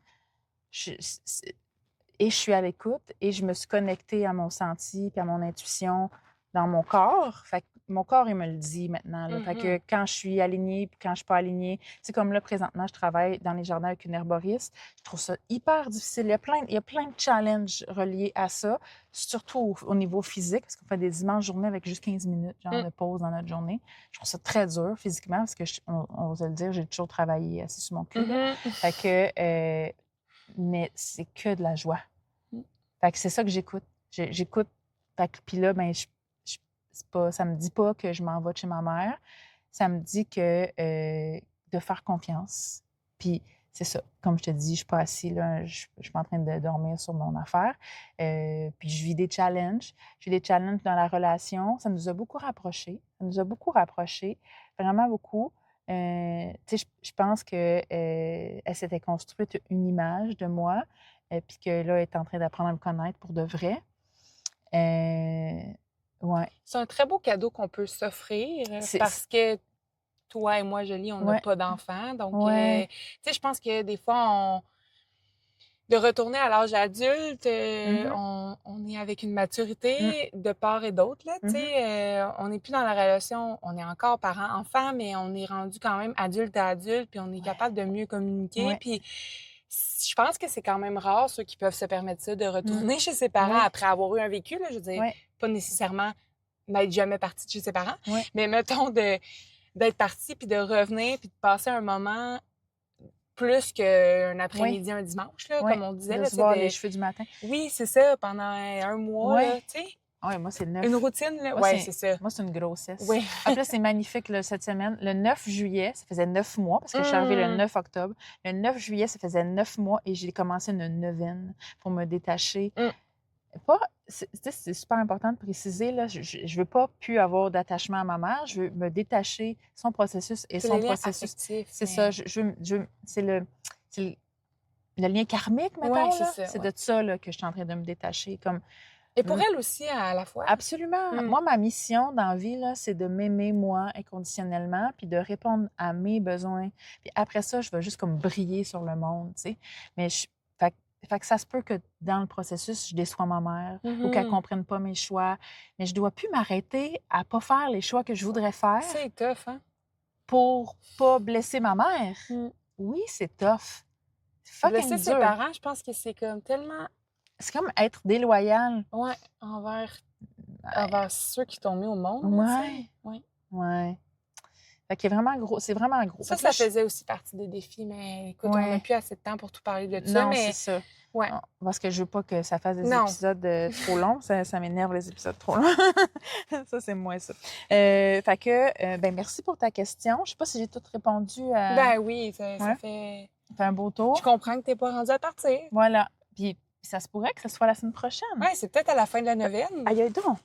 Et je suis à l'écoute et je me suis connectée à mon senti puis à mon intuition dans mon corps. Fait que mon corps, il me le dit maintenant. Là. Fait que quand je suis alignée puis quand je suis pas alignée, c'est comme là, présentement, je travaille dans les jardins avec une herboriste. Je trouve ça hyper difficile. Il y a plein de challenges reliés à ça, surtout au niveau physique, parce qu'on fait des immenses journées avec juste 15 minutes genre, de pause dans notre journée. Je trouve ça très dur physiquement parce que, on va se le dire, j'ai toujours travaillé assis sur mon cul. Fait que... mais c'est que de la joie. Fait que c'est ça que j'écoute. J'écoute. Fait que, puis là, ben, ça me dit pas que je m'en vais de chez ma mère. Ça me dit que de faire confiance. Puis c'est ça. Comme je te dis, je suis pas assise, là, je suis pas en train de dormir sur mon affaire. Puis je vis des challenges. Je vis des challenges dans la relation. Ça nous a beaucoup rapprochés. Vraiment beaucoup. Tu sais, je pense que elle s'était construite une image de moi, puis que là, elle est en train d'apprendre à me connaître pour de vrai. Ouais. C'est un très beau cadeau qu'on peut s'offrir C'est parce que toi et moi, Jolie, on n'a ouais. pas d'enfants. Donc, Ouais. tu sais, je pense que des fois, de retourner à l'âge adulte, Mhm. on est avec une Mm. maturité de part et d'autre, là, tu Mhm. sais. On n'est plus dans la relation, on est encore parent-enfant, mais on est rendu quand même adulte à adulte, puis on est Ouais. capable de mieux communiquer. Ouais. Puis, je pense que c'est quand même rare, ceux qui peuvent se permettre ça, de Mm. retourner chez ses parents Ouais. après avoir eu un vécu, là. Je veux dire, Ouais. pas nécessairement n'être jamais parti de chez ses parents, Ouais. mais mettons d'être parti, puis de revenir, puis de passer un moment plus qu'un Ouais. après-midi, un dimanche, là, Ouais. comme on disait, De là, se tu sais, voir les cheveux du matin. Oui, c'est ça, pendant un mois, là, Ouais. tu sais. Ouais, moi, c'est le Une 9. routine, là. Moi, Ouais, c'est ça. une grossesse. Oui. Après, c'est magnifique là, cette semaine. Le 9 juillet, ça faisait 9 mois, parce que je suis arrivée le 9 octobre. Le 9 juillet, ça faisait 9 mois et j'ai commencé une neuvaine pour me détacher. Pas, tu sais, c'est super important de préciser, là, je veux pas plus avoir d'attachement à ma mère, je veux me détacher son processus et C'est son les liens processus. affectifs, C'est ça, mais... c'est le lien karmique, Oui, mettons, c'est là. ça, C'est ouais. de ça là, que je suis en train de me détacher. Comme, Et pour elle aussi, à la fois. absolument. Moi, ma mission dans la vie, là, c'est de m'aimer, moi, inconditionnellement, puis de répondre à mes besoins. Puis après ça, je vais juste comme briller sur le monde, tu sais. Mais fait que ça se peut que dans le processus, je déçois ma mère ou qu'elle ne comprenne pas mes choix. Mais je dois plus m'arrêter à pas faire les choix que je voudrais faire C'est tough, hein? pour pas blesser ma mère. Oui, c'est tough. C'est Blesser fucking ses dur. parents, je pense que c'est comme tellement... C'est comme être déloyal. Ouais, envers ceux qui t'ont mis au monde, là, tu sais. Ouais. Ouais. Ouais. Fait qu'il est vraiment gros. C'est vraiment gros. Ça, Fait que là, ça faisait aussi partie des défis, mais écoute, on n'a ouais. plus assez de temps pour tout parler de ça, Non, c'est mais ça. ouais. Non, parce que je veux pas que ça fasse des Non. épisodes trop longs. Ça m'énerve, les épisodes trop longs. Ça, c'est moins ça. Fait que, ben, merci pour ta question. Je sais pas si j'ai tout répondu à... Ben oui, ça Ouais. fait... Ça fait un beau tour. Je comprends que t'es pas rendu à partir. Voilà. Puis ça se pourrait que ce soit la semaine prochaine. Ouais, c'est peut-être à la fin de la neuvaine. Aïe, aïe donc!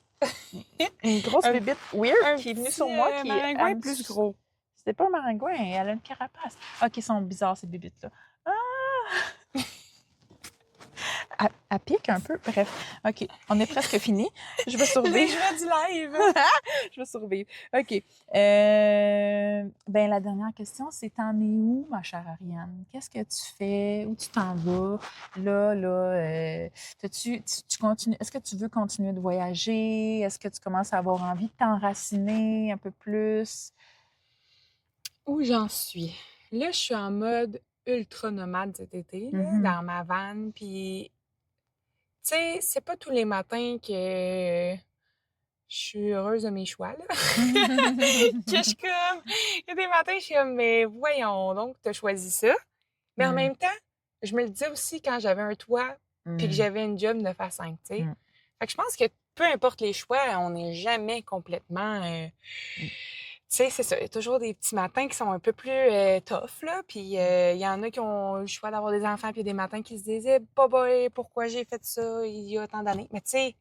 Une grosse Un- bébite weird Un qui est venue petit, sur moi. Qui maringouin elle me plus dit- gros. C'était pas un maringouin, elle a une carapace. OK, ils sont bizarres, ces bébites-là. Ah! Elle pique un peu. Bref, OK, on est presque fini. Je vais Les survivre. joies du live. Je vais survivre. OK. Ben, la dernière question, c'est t'en es où, ma chère Ariane? Qu'est-ce que tu fais? Où tu t'en vas? Là, tu continues... Est-ce que tu veux continuer de voyager? Est-ce que tu commences à avoir envie de t'enraciner un peu plus? Où j'en suis? Là, je suis en mode ultra nomade cet été, là, dans ma van, puis... Tu sais, c'est pas tous les matins que je suis heureuse de mes choix, là. Que je suis comme... Il y a des matins, je suis comme, mais voyons donc, t'as choisi ça. Mais en même temps, je me le disais aussi quand j'avais un toit puis que j'avais une job 9 à 5, tu sais. Fait que je pense que peu importe les choix, on n'est jamais complètement... Tu sais, c'est ça. Il y a toujours des petits matins qui sont un peu plus tough, là. Puis il y en a qui ont eu le choix d'avoir des enfants, puis il y a des matins qui se disaient « Boy, pourquoi j'ai fait ça il y a tant d'années? » Mais tu sais,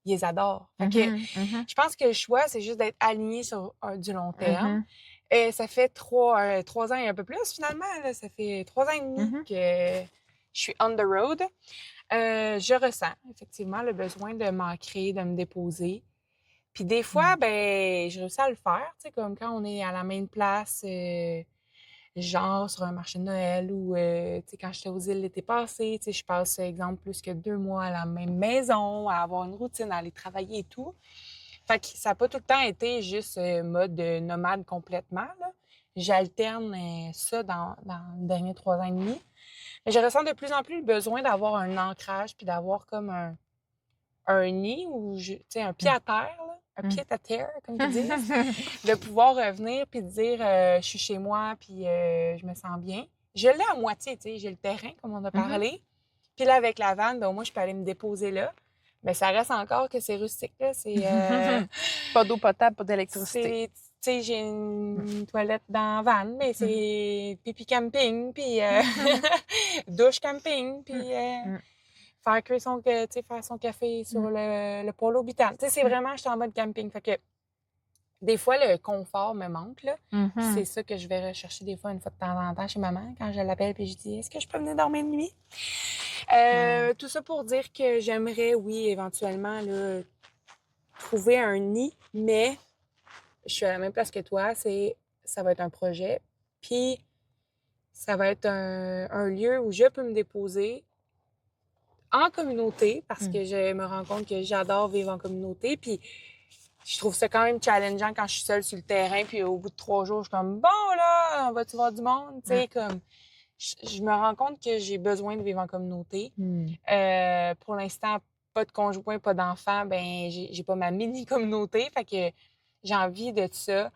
ils les adorent. Fait que je pense que le choix, c'est juste d'être aligné sur du long terme. Ça fait 3 ans et un peu plus, finalement. Là. Ça fait 3 ans et demi que je suis on the road. Je ressens effectivement le besoin de m'ancrer, de me déposer. Puis des fois, ben, je réussis à le faire, tu sais, comme quand on est à la même place, genre sur un marché de Noël ou, tu sais, quand j'étais aux îles l'été passé, tu sais, je passe, exemple, plus que 2 mois à la même maison, à avoir une routine, à aller travailler et tout. Fait que ça n'a pas tout le temps été juste mode nomade complètement, là. J'alterne ça dans les derniers 3 ans et demi. Mais je ressens de plus en plus le besoin d'avoir un ancrage puis d'avoir comme un nid ou, tu sais, un pied à terre, là. Un pied à terre, comme ils disent. De pouvoir revenir puis de dire je suis chez moi puis je me sens bien. Je l'ai à moitié, tu sais. J'ai le terrain, comme on a parlé. Puis là, avec la vanne, ben, au moins, je peux aller me déposer là. Mais ça reste encore que c'est rustique, là. C'est... Pas d'eau potable, pas d'électricité. sais, j'ai une toilette dans la van, mais c'est pipi camping, puis douche camping, puis faire son café sur le polo butane. Tu sais, c'est vraiment, je suis en mode camping. Fait que des fois, le confort me manque, là. C'est ça que je vais rechercher des fois une fois de temps en temps chez maman, quand je l'appelle puis je dis « Est-ce que je peux venir dormir de nuit? » Tout ça pour dire que j'aimerais, oui, éventuellement, là, trouver un nid, mais je suis à la même place que toi, ça va être un projet, puis ça va être un lieu où je peux me déposer en communauté, parce que je me rends compte que j'adore vivre en communauté, puis je trouve ça quand même challengeant quand je suis seule sur le terrain, puis au bout de 3 jours, je suis comme « Bon, là, on va-tu voir du monde? » Tu sais, comme... Je me rends compte que j'ai besoin de vivre en communauté. Pour l'instant, pas de conjoint, pas d'enfant, ben j'ai pas ma mini-communauté, fait que j'ai envie de ça.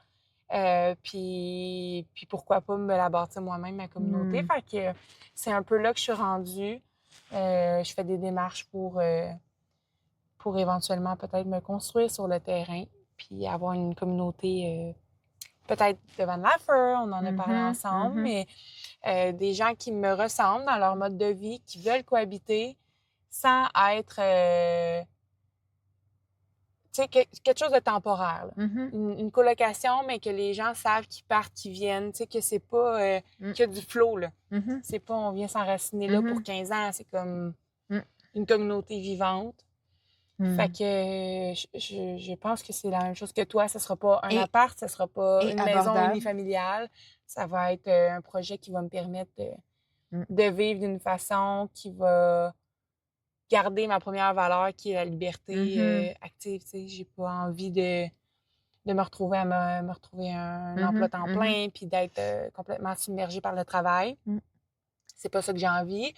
Puis pourquoi pas me la bâtir moi-même, ma communauté. Fait que c'est un peu là que je suis rendue. Je fais des démarches pour éventuellement peut-être me construire sur le terrain, puis avoir une communauté peut-être de Van Laffer, on en a parlé ensemble, mais des gens qui me ressemblent dans leur mode de vie, qui veulent cohabiter sans être, tu sais, quelque chose de temporaire. Une colocation, mais que les gens savent qu'ils partent, qu'ils viennent, tu sais, que c'est pas qu'il y a du flow, là. C'est pas on vient s'enraciner là pour 15 ans, c'est comme une communauté vivante. Fait que je pense que c'est la même chose que toi. Ça sera pas un appart, ça sera pas une maison unifamiliale. Ça va être un projet qui va me permettre de vivre d'une façon qui va garder ma première valeur, qui est la liberté active. Tu sais, j'ai pas envie de me retrouver à me retrouver un emploi temps plein puis d'être complètement submergée par le travail. C'est pas ça que j'ai envie.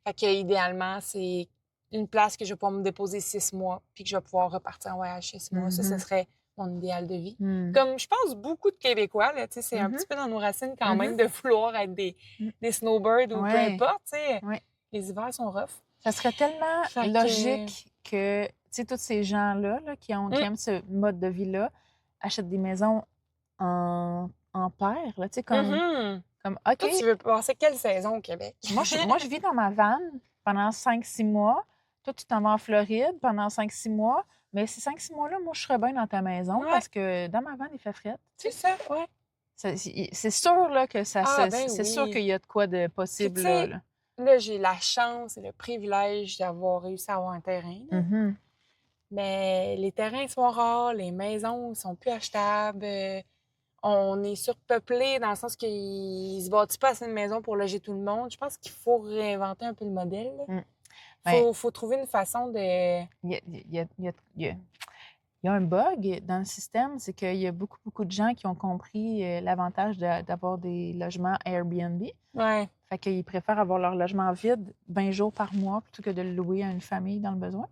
Fait que idéalement, c'est une place que je vais pouvoir me déposer 6 mois puis que je vais pouvoir repartir en voyage 6 mois. Ça, ce serait mon idéal de vie. Comme je pense beaucoup de Québécois, là, c'est un petit peu dans nos racines quand même de vouloir être des snowbirds ou peu importe. Les hivers sont rough. Ça serait tellement logique que, tu sais, tous ces gens-là là, qui aiment ce mode de vie-là achètent des maisons en paire, là, tu sais, comme OK. Toi, tu veux passer quelle saison au Québec? Moi, je vis dans ma van pendant 5-6 mois. Toi, tu t'en vas en Floride pendant 5-6 mois. Mais ces 5-6 mois-là, moi, je serais bien dans ta maison parce que dans ma van, il fait frais. C'est ça, oui. C'est sûr là, que c'est sûr qu'il y a de quoi de possible là. Là, j'ai la chance et le privilège d'avoir réussi à avoir un terrain. Mais les terrains sont rares, les maisons ne sont plus achetables. On est surpeuplé dans le sens qu'il se bâtit pas assez de maisons pour loger tout le monde. Je pense qu'il faut réinventer un peu le modèle. Faut trouver une façon de... Il y a un bug dans le système, c'est qu'il y a beaucoup, beaucoup de gens qui ont compris l'avantage d'avoir des logements Airbnb. Ouais. Fait qu'ils préfèrent avoir leur logement vide 20 jours par mois plutôt que de le louer à une famille dans le besoin.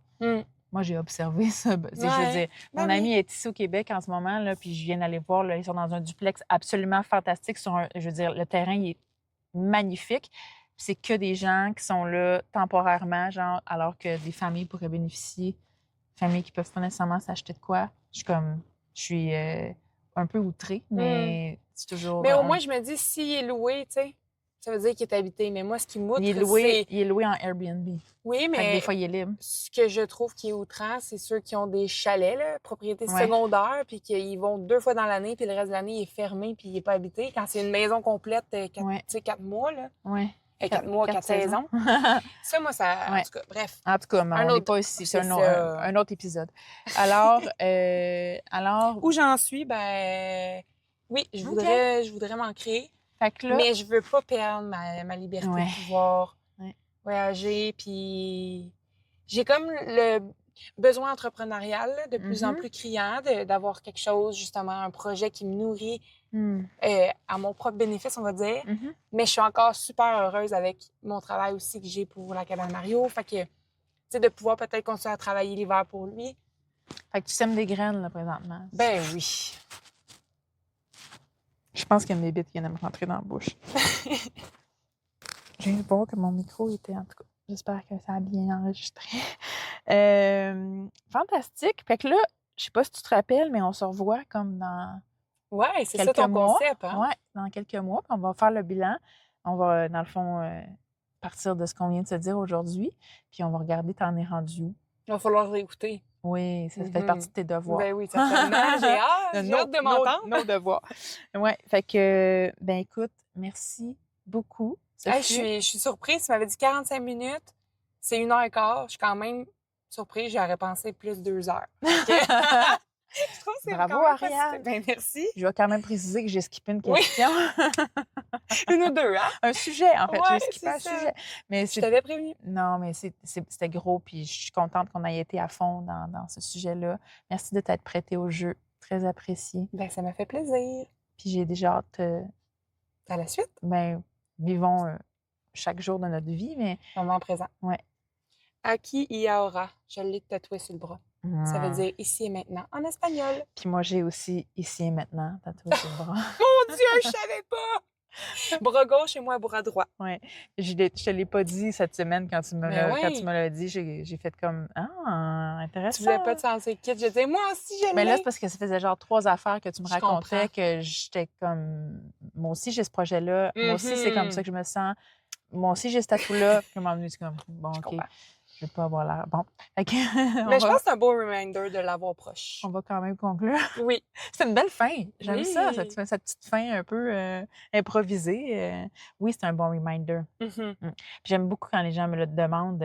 Moi, j'ai observé ça. Je veux dire, mon ami est ici au Québec en ce moment, là, puis je viens d'aller voir, là, ils sont dans un duplex absolument fantastique. Je veux dire, le terrain, il est magnifique. C'est que des gens qui sont là temporairement, genre, alors que des familles pourraient bénéficier. Familles qui peuvent pas nécessairement s'acheter de quoi. Je suis un peu outrée, mais c'est toujours... Mais au moins, je me dis, s'il est loué, tu sais, ça veut dire qu'il est habité. Mais moi, ce qui m'outre, c'est... Il est loué en Airbnb. Oui, mais des fois, il est libre. Ce que je trouve qui est outrant, c'est ceux qui ont des chalets, là, propriétés secondaires, puis qu'ils vont 2 fois dans l'année, puis le reste de l'année, il est fermé, puis il n'est pas habité. Quand c'est une maison complète, 4 mois, là. 4 mois, 4 saisons. Ça, moi, ça... En tout cas, bref. En tout cas, on n'est pas ici. C'est un autre épisode. Alors... Où j'en suis, ben... Oui, je voudrais m'en créer. Fait que là... Mais je veux pas perdre ma liberté de pouvoir voyager. Puis j'ai comme le besoin entrepreneurial là, de plus en plus criant, d'avoir quelque chose, justement, un projet qui me nourrit à mon propre bénéfice, on va dire. Mais je suis encore super heureuse avec mon travail aussi que j'ai pour la cabane Mario. Fait que, tu sais, de pouvoir peut-être continuer à travailler l'hiver pour lui. Fait que tu sèmes des graines, là, présentement. Ben oui. Je pense qu'il y a mes bits qui viennent me rentrer dans la bouche. Je viens de voir que mon micro était, en tout cas, j'espère que ça a bien enregistré. Fantastique. Fait que là, je sais pas si tu te rappelles, mais on se revoit comme dans Ouais, c'est ça quelques ton mois. concept, hein? Ouais, dans quelques mois. Puis on va faire le bilan. On va, dans le fond, partir de ce qu'on vient de se dire aujourd'hui. Puis on va regarder t'en es rendu où. Il va falloir réécouter. Oui, ça fait partie de tes devoirs. Ben oui, certainement. J'ai hâte de m'entendre. Nos devoirs. Ouais, fait que, ben écoute, merci beaucoup. Hey, je suis surprise. Tu m'avais dit 45 minutes. C'est 1h15. Je suis quand même surprise. J'aurais pensé plus 2 heures. Je trouve que c'est Bravo, quand même pas Ariane. si- Ben merci. Je vais quand même préciser que j'ai skippé une Oui. question. Une ou deux, hein? Un sujet, en fait. Ouais, J'ai skippé un c'est ça. sujet. Mais Je t'avais prévenu. Non, mais c'était gros, puis je suis contente qu'on ait été à fond dans ce sujet-là. Merci de t'être prêtée au jeu. Très apprécié. Ben, ça m'a fait plaisir. Puis j'ai déjà hâte, À la suite, ben, vivons chaque jour de notre vie, mais moment présent. Ouais. Aki y ahora. Je l'ai tatoué sur le bras. Ça veut dire ici et maintenant en espagnol. Puis moi, j'ai aussi ici et maintenant tatoué sur le bras. Mon Dieu, je savais pas! Bras gauche et moi, bras droit. Ouais. Je te l'ai pas dit cette semaine quand tu me Ben l'as, quand oui. tu me l'as dit. J'ai fait comme Ah, intéressant. Tu voulais pas te sentir quitte. Je disais, moi aussi, je Mais là, l'ai. c'est parce que ça faisait genre 3 affaires que tu me Je racontais comprends. que j'étais comme moi aussi j'ai ce projet-là. Moi aussi, c'est comme ça que je me sens. Moi aussi, j'ai ce tatou-là. Puis à un moment donné, c'est comme bon, Je OK. comprends. Je vais pas avoir l'air. Bon. Fait que, Mais je pense que c'est un beau reminder de l'avoir proche. on va quand même conclure. Oui. C'est une belle fin. J'aime ça, Oui. cette petite fin un peu improvisée. Oui, c'est un bon reminder. Mhm. Puis j'aime beaucoup quand les gens me le demandent,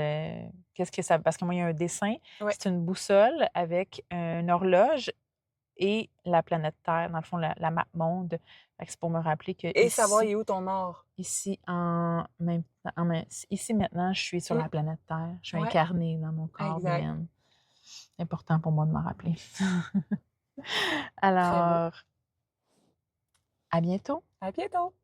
qu'est-ce que ça... Parce que moi, il y a un dessin. Ouais. C'est une boussole avec une horloge et la planète Terre, dans le fond, la map monde. Fait que c'est pour me rappeler que Et ici, savoir, il est où ton or? ici, ici, maintenant, je suis sur la planète Terre. Je suis Ouais. incarnée dans mon corps Exact. humain. C'est important pour moi de m'en rappeler. Très beau. Alors, à bientôt. À bientôt!